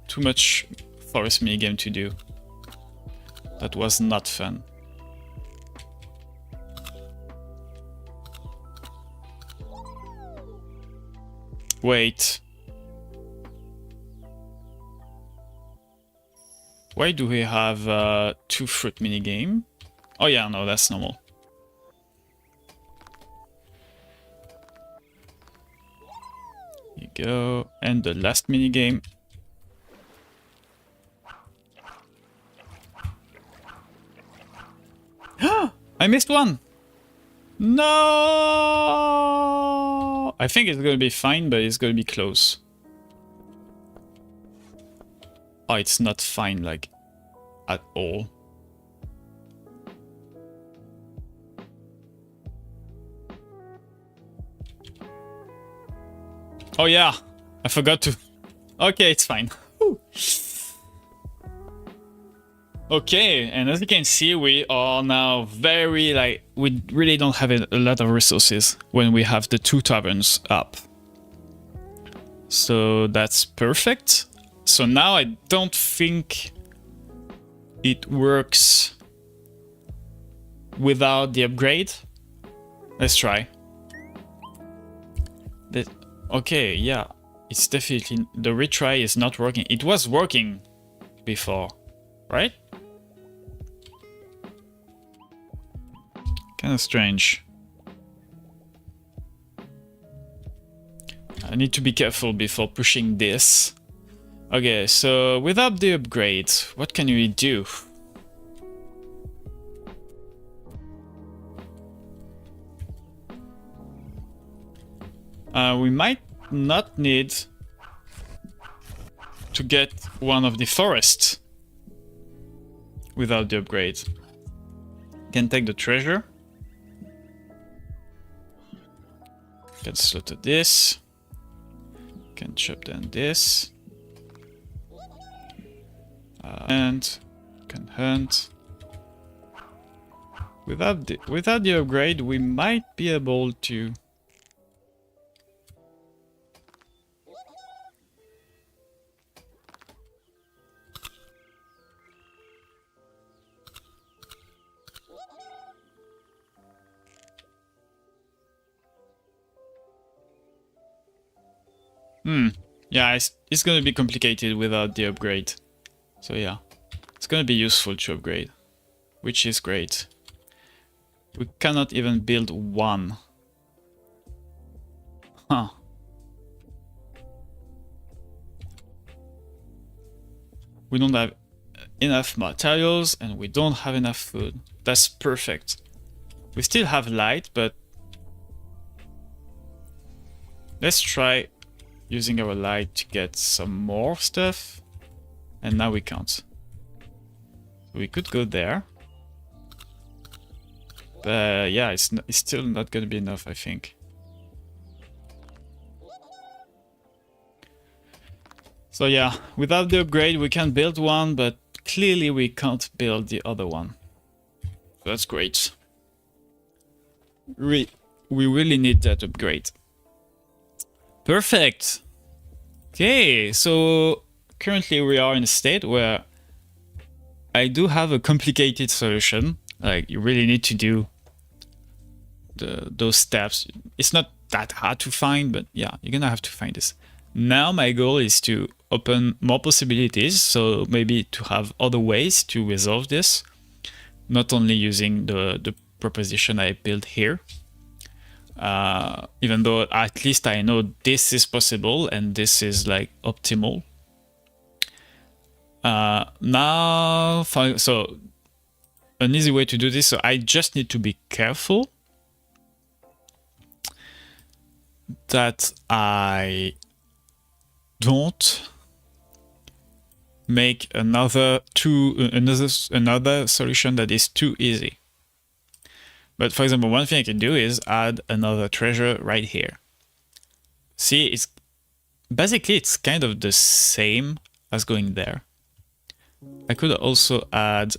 Too much forest minigame to do. That was not fun. Wait. Why do we have 2 fruit minigame? Oh yeah, no, that's normal. Here you go. And the last minigame. I missed one! No! I think it's gonna be fine, but it's gonna be close. Oh, it's not fine, like, at all. Oh yeah, I forgot to... Okay, it's fine. Whew. Okay, and as you can see, we are now very, like, we really don't have a lot of resources when we have the 2 taverns up. So that's perfect. So now I don't think it works without the upgrade. Let's try. Okay, yeah, it's definitely... The retry is not working. It was working before, right? Kind of strange. I need to be careful before pushing this. Okay, so without the upgrade, what can we do? We might not need to get one of the forests without the upgrade. Can take the treasure. Can slaughter this. Can chop down this. And can hunt. Without the upgrade, we might be able to... Yeah, it's gonna be complicated without the upgrade. So yeah, it's gonna be useful to upgrade, which is great. We cannot even build one. Huh. We don't have enough materials and we don't have enough food. That's perfect. We still have light, but let's try using our light to get some more stuff. And now we can't. We could go there. But yeah, it's still not gonna be enough, I think. So yeah, without the upgrade we can build one, but clearly we can't build the other one. That's great. We really need that upgrade. Perfect. Okay, so currently we are in a state where I do have a complicated solution. Like, you really need to do those steps. It's not that hard to find, but yeah, you're gonna have to find this. Now my goal is to open more possibilities, so maybe to have other ways to resolve this, not only using the proposition I built here. Even though at least I know this is possible and this is like optimal. Now, so an easy way to do this, so I just need to be careful that I don't make another solution that is too easy. But for example, one thing I can do is add another treasure right here. See, it's basically it's kind of the same as going there. I could also add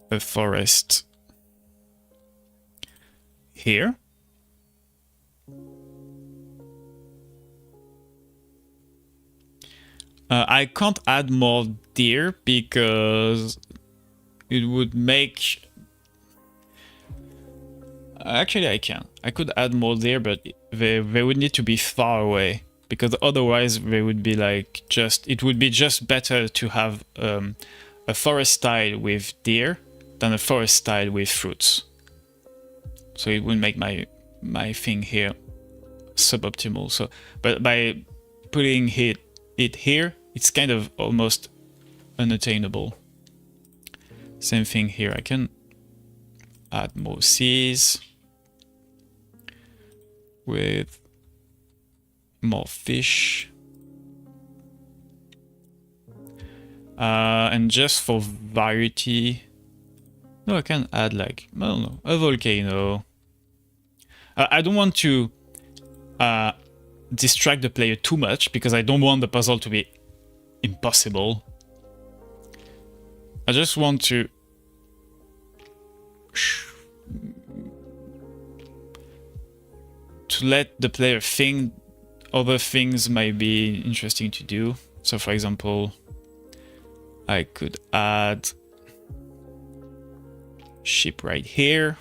a forest here. I can't add more deer because it would make... Actually, I can. I could add more deer, but they would need to be far away, because otherwise they would be like just... It would be just better to have a forest tile with deer than a forest tile with fruits. So it would make my thing here suboptimal. So, but by putting it here, it's kind of almost unattainable. Same thing here. I can add more seas with more fish. And just for variety, no, I can add like, I don't know, a volcano. I don't want to distract the player too much because I don't want the puzzle to be impossible. I just want to let the player think other things might be interesting to do. So for example, I could add ship right here.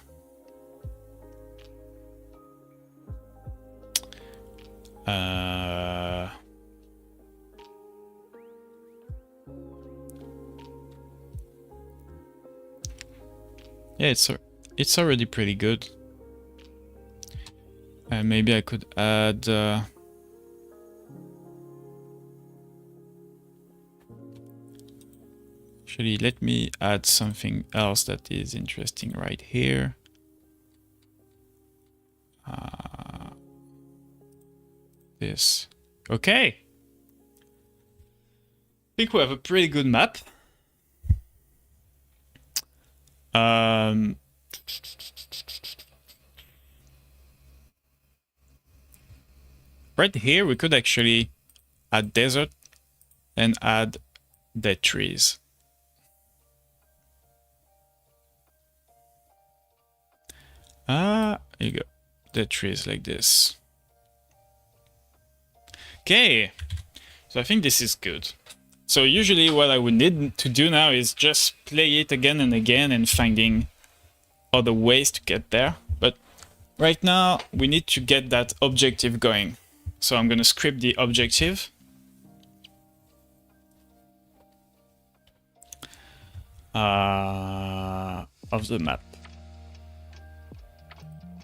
Yeah, it's already pretty good. And maybe I could add actually, let me add something else that is interesting right here. This. Okay. I think we have a pretty good map. Right here, we could actually add desert and add dead trees. Here you go. Dead trees like this. Okay. So I think this is good. So usually what I would need to do now is just play it again and again and finding other ways to get there. But right now we need to get that objective going. So I'm going to script the objective. Of the map.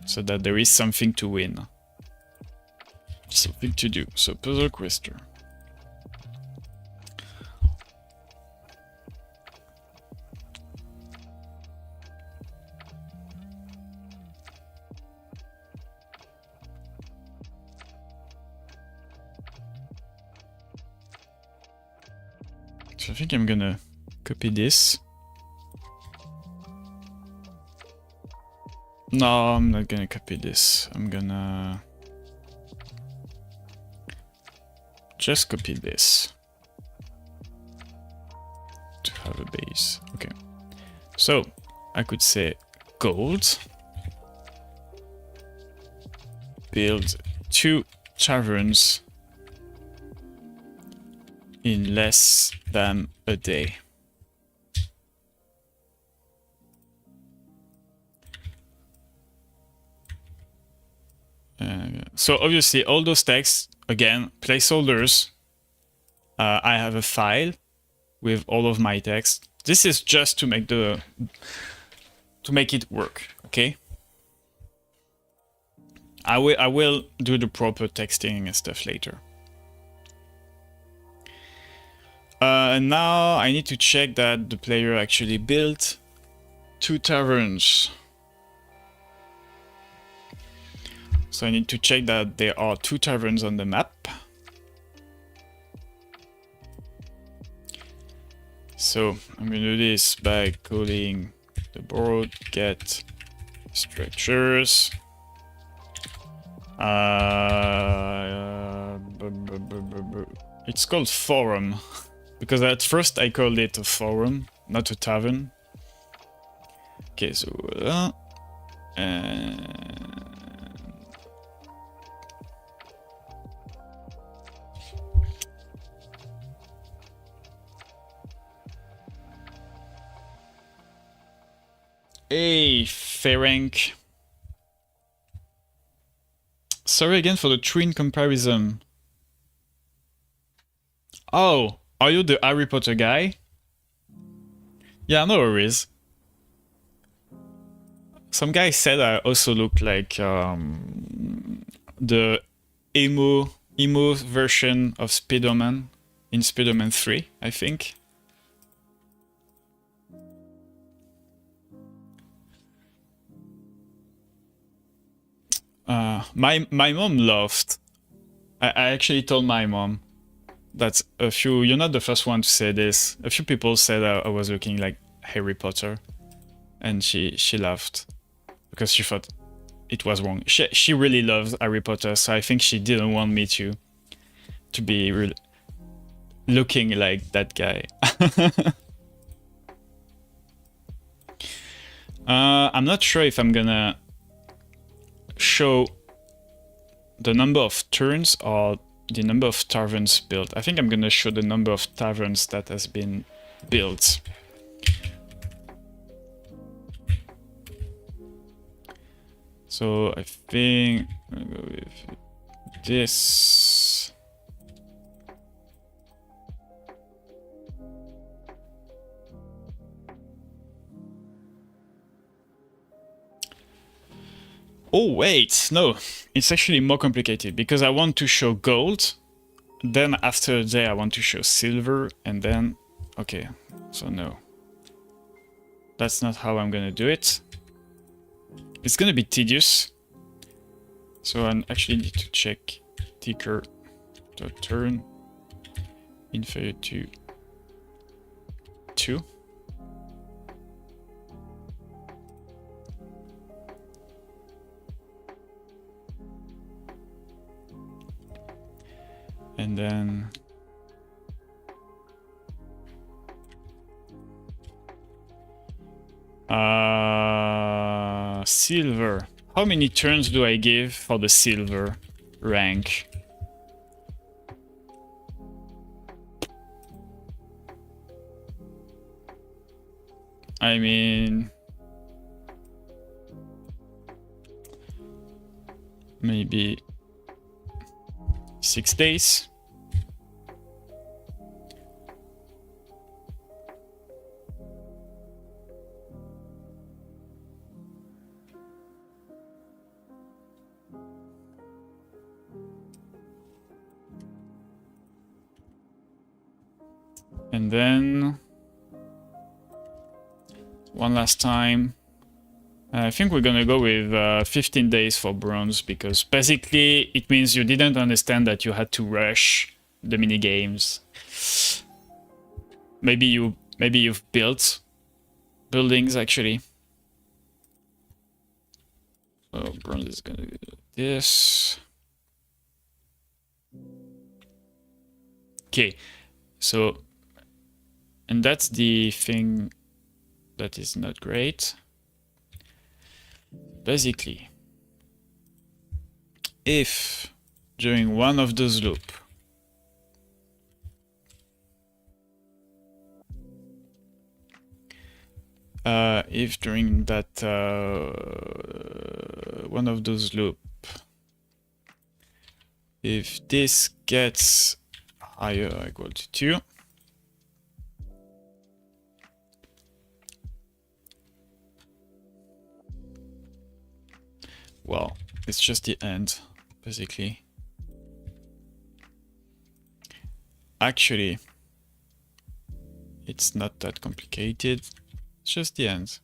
So that there is something to win. Something to do. So puzzle quester. So I think I'm gonna copy this. No, I'm not gonna copy this. I'm gonna just copy this to have a base. Okay. So I could say gold, build 2 taverns in less than a day. So obviously all those texts, again, placeholders. I have a file with all of my text. This is just to make it work, okay? I will do the proper texting and stuff later. Now I need to check that the player actually built 2 taverns. So I need to check that there are 2 taverns on the map. So I'm going to do this by calling the board get structures. It's called forum because at first I called it a forum, not a tavern. Okay, so hey, Ferenc. Sorry again for the twin comparison. Oh, are you the Harry Potter guy? Yeah, no worries. Some guy said I also look like the emo version of Spider-Man in Spider-Man 3, I think. My mom laughed. I actually told my mom that you're not the first one to say this. A few people said I was looking like Harry Potter, and she laughed because she thought it was wrong. She really loves Harry Potter, so I think she didn't want me to be looking like that guy. I'm not sure if I'm gonna show the number of turns or the number of taverns built. I think I'm gonna show the number of taverns that has been built. So I think I'm gonna go with this. Oh wait, no, it's actually more complicated because I want to show gold, then after a day I want to show silver, and then, okay, so no. That's not how I'm gonna do it. It's gonna be tedious. So I actually need to check ticker.turn inferior to 2. And then silver. How many turns do I give for the silver rank? I mean, maybe 6 days. And then one last time. I think we're gonna go with 15 days for bronze because basically it means you didn't understand that you had to rush the mini games. Maybe you've built buildings actually. So bronze is gonna do this. Okay, so, and that's the thing that is not great. Basically, if during one of those loops, if during that one of those loop, if this gets higher or equal to 2, well, it's just the end, basically. Actually, it's not that complicated. It's just the end.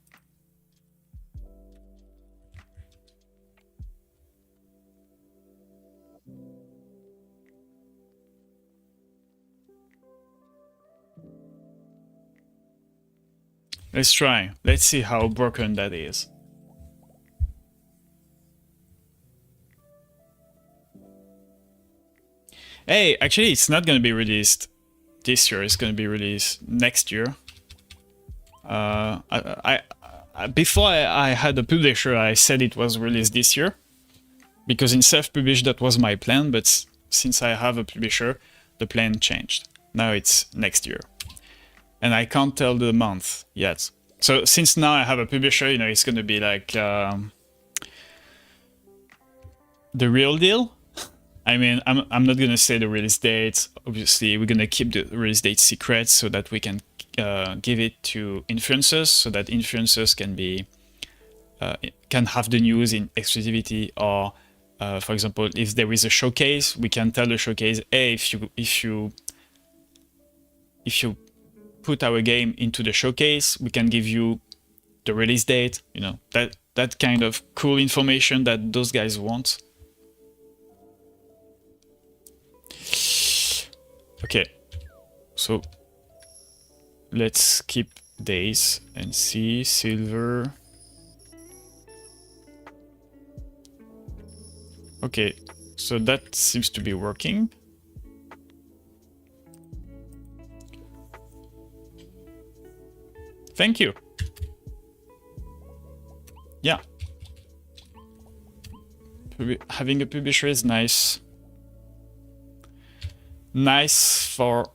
Let's try. Let's see how broken that is. Hey, actually, it's not going to be released this year. It's going to be released next year. Before I had a publisher, I said it was released this year, because in self-publish that was my plan, but since I have a publisher, the plan changed. Now it's next year. And I can't tell the month yet. So since now I have a publisher, you know, it's going to be like the real deal. I mean, I'm not going to say the release date. Obviously, we're going to keep the release date secret so that we can give it to influencers, so that influencers can be can have the news in exclusivity, or for example, if there is a showcase, we can tell the showcase, hey, if you put our game into the showcase, we can give you the release date. You know, that kind of cool information that those guys want. Okay, so let's skip days and see silver. Okay, so that seems to be working. Thank you. Yeah. Having a publisher is nice. Nice for...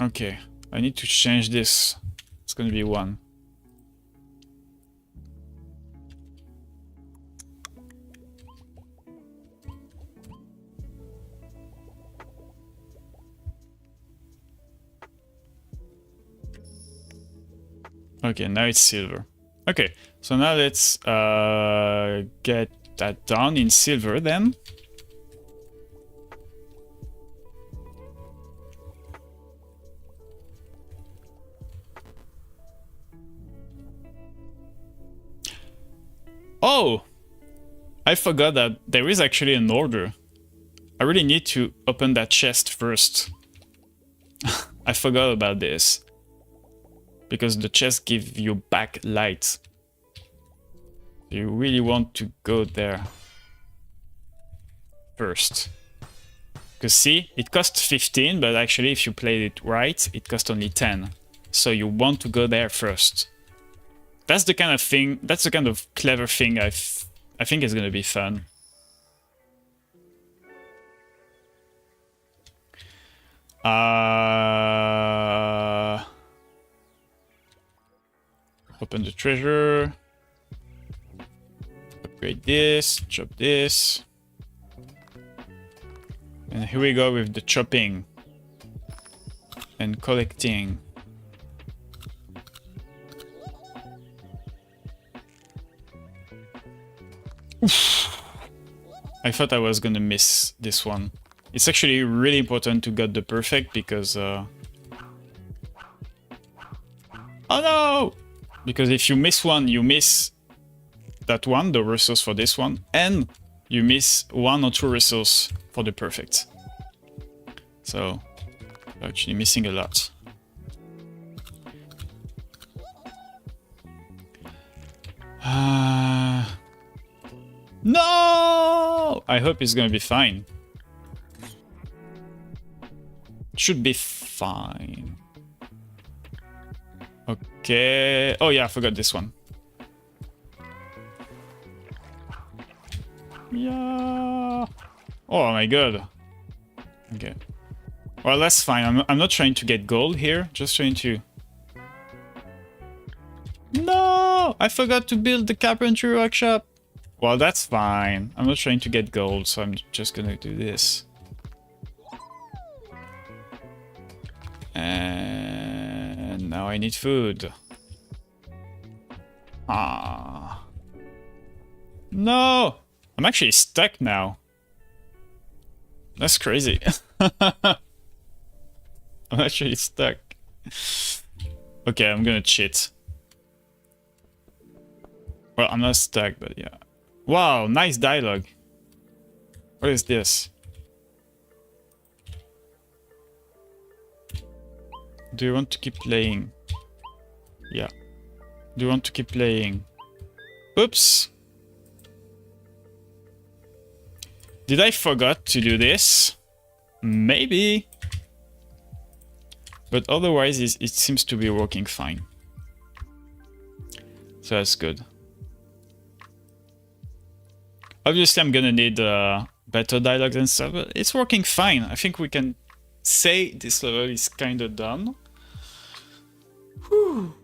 Okay, I need to change this. It's gonna be 1. Okay, now it's silver. Okay, so now let's get that done in silver then. Oh! I forgot that there is actually an order. I really need to open that chest first. I forgot about this. Because the chest gives you back light. You really want to go there first. Because see, it costs 15, but actually if you played it right, it costs only 10. So you want to go there first. That's the kind of thing, that's the kind of clever thing I think is gonna be fun. Open the treasure. Upgrade this, chop this. And here we go with the chopping and collecting. Oof. I thought I was gonna miss this one. It's actually really important to get the perfect because... Oh no! Because if you miss one, you miss that one, the resource for this one, and you miss 1 or 2 resources for the perfect. So, you're actually missing a lot. I hope it's gonna be fine. Should be fine. Okay. Oh yeah, I forgot this one. Yeah. Oh my god. Okay. Well, that's fine. I'm not trying to get gold here. Just trying to... No! I forgot to build the carpentry workshop. Well, that's fine. I'm not trying to get gold, so I'm just gonna do this. And now I need food. Ah. No! I'm actually stuck now. That's crazy. I'm actually stuck. Okay, I'm gonna cheat. Well, I'm not stuck, but yeah. Wow, nice dialogue. What is this? Do you want to keep playing? Yeah. Do you want to keep playing? Oops. Did I forgot to do this? Maybe. But otherwise, it seems to be working fine. So that's good. Obviously, I'm gonna need better dialogues and stuff, but it's working fine. I think we can say this level is kind of done. Whew.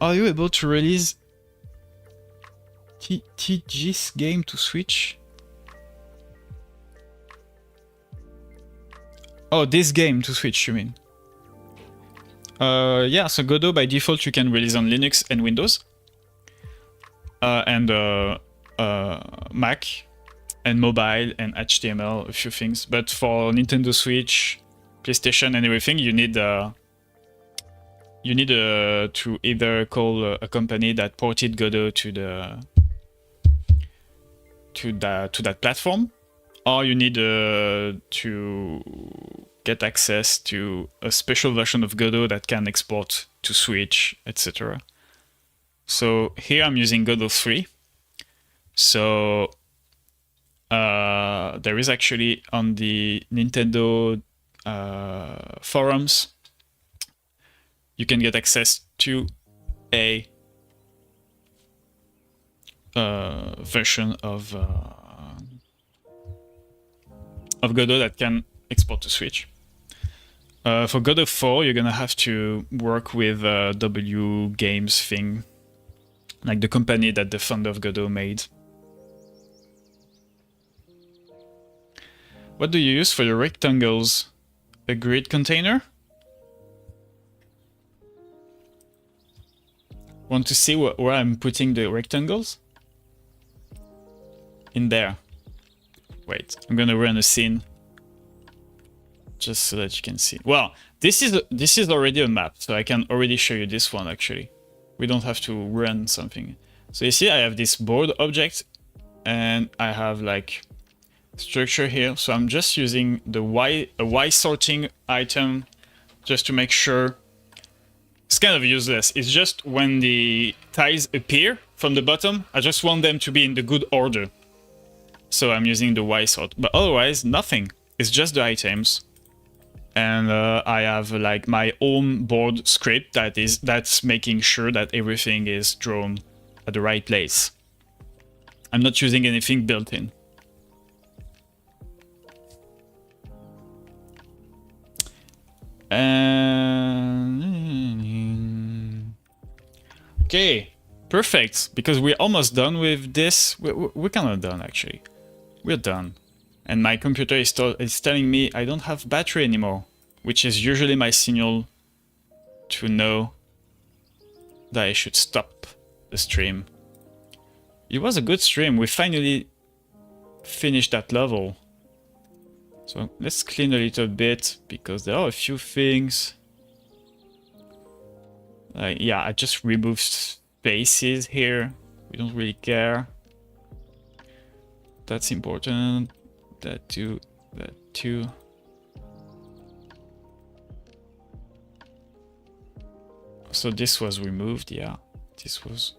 Are you able to release TG's game to Switch? Oh, this game to Switch, you mean? Yeah, so Godot by default you can release on Linux and Windows. And Mac and mobile and HTML, a few things. But for Nintendo Switch, PlayStation and everything, you need to either call a company that ported Godot to that platform, or you need to get access to a special version of Godot that can export to Switch, etc. So here I'm using Godot 3. So there is actually on the Nintendo forums, you can get access to a version of Godot that can export to Switch. For Godot 4, you're gonna have to work with W Games thing, like the company that the founder of Godot made. What do you use for your rectangles? A grid container? Want to see where I'm putting the rectangles? In there. Wait, I'm gonna run a scene just so that you can see. Well, this is already a map, so I can already show you this one actually. We don't have to run something. So you see I have this board object and I have like structure here. So I'm just using the Y sorting item just to make sure. It's kind of useless. It's just when the tiles appear from the bottom, I just want them to be in the good order. So I'm using the Y sort, but otherwise nothing. It's just the items. And I have like my own board script that's making sure that everything is drawn at the right place. I'm not using anything built in. And okay, perfect. Because we're almost done with this. We're kind of done actually. We're done. And my computer is telling me I don't have battery anymore, which is usually my signal to know that I should stop the stream. It was a good stream. We finally finished that level. So let's clean a little bit because there are a few things. Yeah, I just removed spaces here. We don't really care. That's important. That too. That 2. So this was removed, yeah. This was...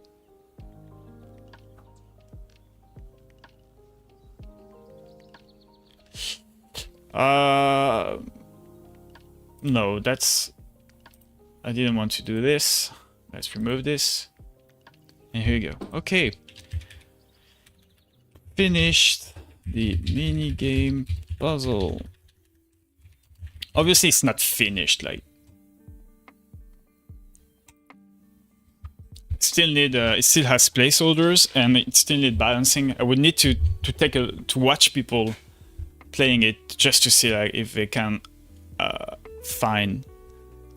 No, that's... I didn't want to do this. Let's remove this. And here you go. Okay. Finished the mini game puzzle. Obviously it's not finished, like it still has placeholders and it still need balancing. I would need to watch people playing it just to see like if they can find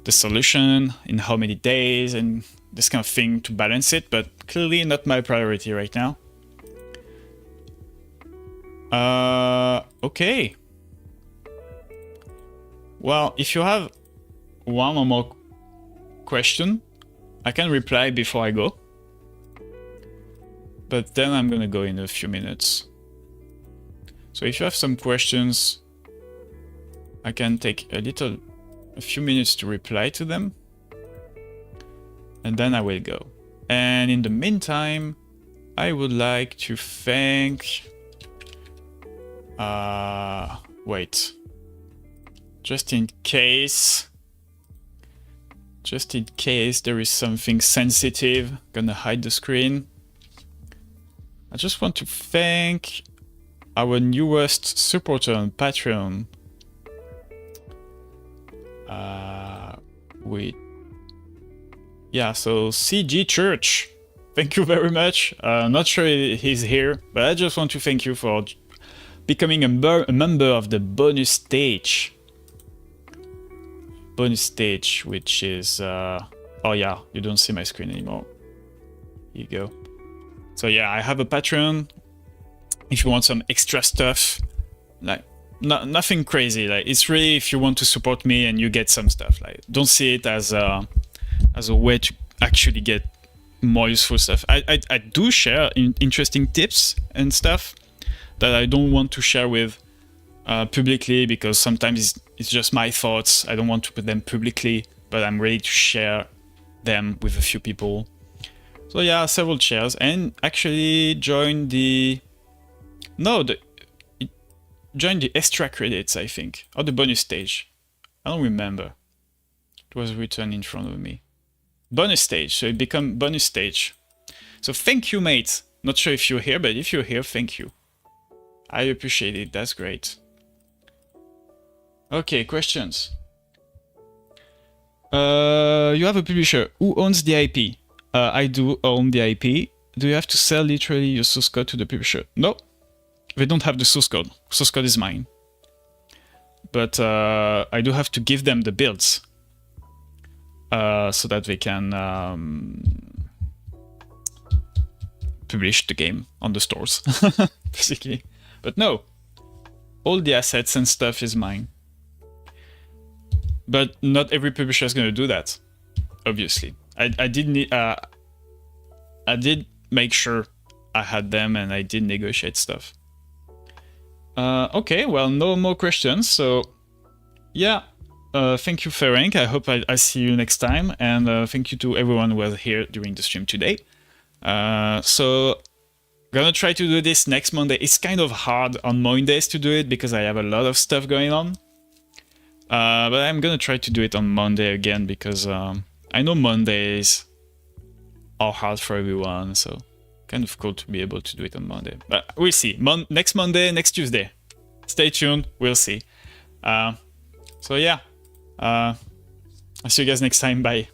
the solution in how many days and this kind of thing to balance it, but clearly not my priority right now. Okay. Well, if you have one or more question, I can reply before I go. But then I'm gonna go in a few minutes. So if you have some questions, I can take a few minutes to reply to them. And then I will go. And in the meantime, I would like to thank... wait. Just in case there is something sensitive, gonna hide the screen. I just want to thank our newest supporter on Patreon. So CG Church. Thank you very much. Not sure he's here, but I just want to thank you for becoming a member of the bonus stage. Which is oh yeah, you don't see my screen anymore. Here you go. So yeah, I have a Patreon. If you want some extra stuff, like nothing crazy, like it's really if you want to support me and you get some stuff. Like don't see it as a way to actually get more useful stuff. I do share interesting tips and stuff that I don't want to share with publicly, because sometimes it's just my thoughts. I don't want to put them publicly, but I'm ready to share them with a few people. So yeah, several shares, and actually join the extra credits, I think, or the bonus stage. I don't remember. It was written in front of me. Bonus stage, so it become bonus stage. So thank you, mate. Not sure if you're here, but if you're here, thank you. I appreciate it. That's great. Okay, questions. You have a publisher. Who owns the IP? I do own the IP. Do you have to sell literally your source code to the publisher? No, they don't have the source code. Source code is mine. But I do have to give them the builds so that they can publish the game on the stores, basically. But no, all the assets and stuff is mine. But not every publisher is going to do that, obviously. I did make sure I had them, and I did negotiate stuff. Okay, well, no more questions. So, yeah, thank you, Ferenc. I hope I see you next time. And thank you to everyone who was here during the stream today. So, gonna try to do this next Monday. It's kind of hard on Mondays to do it because I have a lot of stuff going on. But I'm gonna try to do it on Monday again because I know Mondays are hard for everyone, so kind of cool to be able to do it on Monday. But we'll see. Next Monday, next Tuesday. Stay tuned, we'll see. So yeah, I'll see you guys next time. Bye.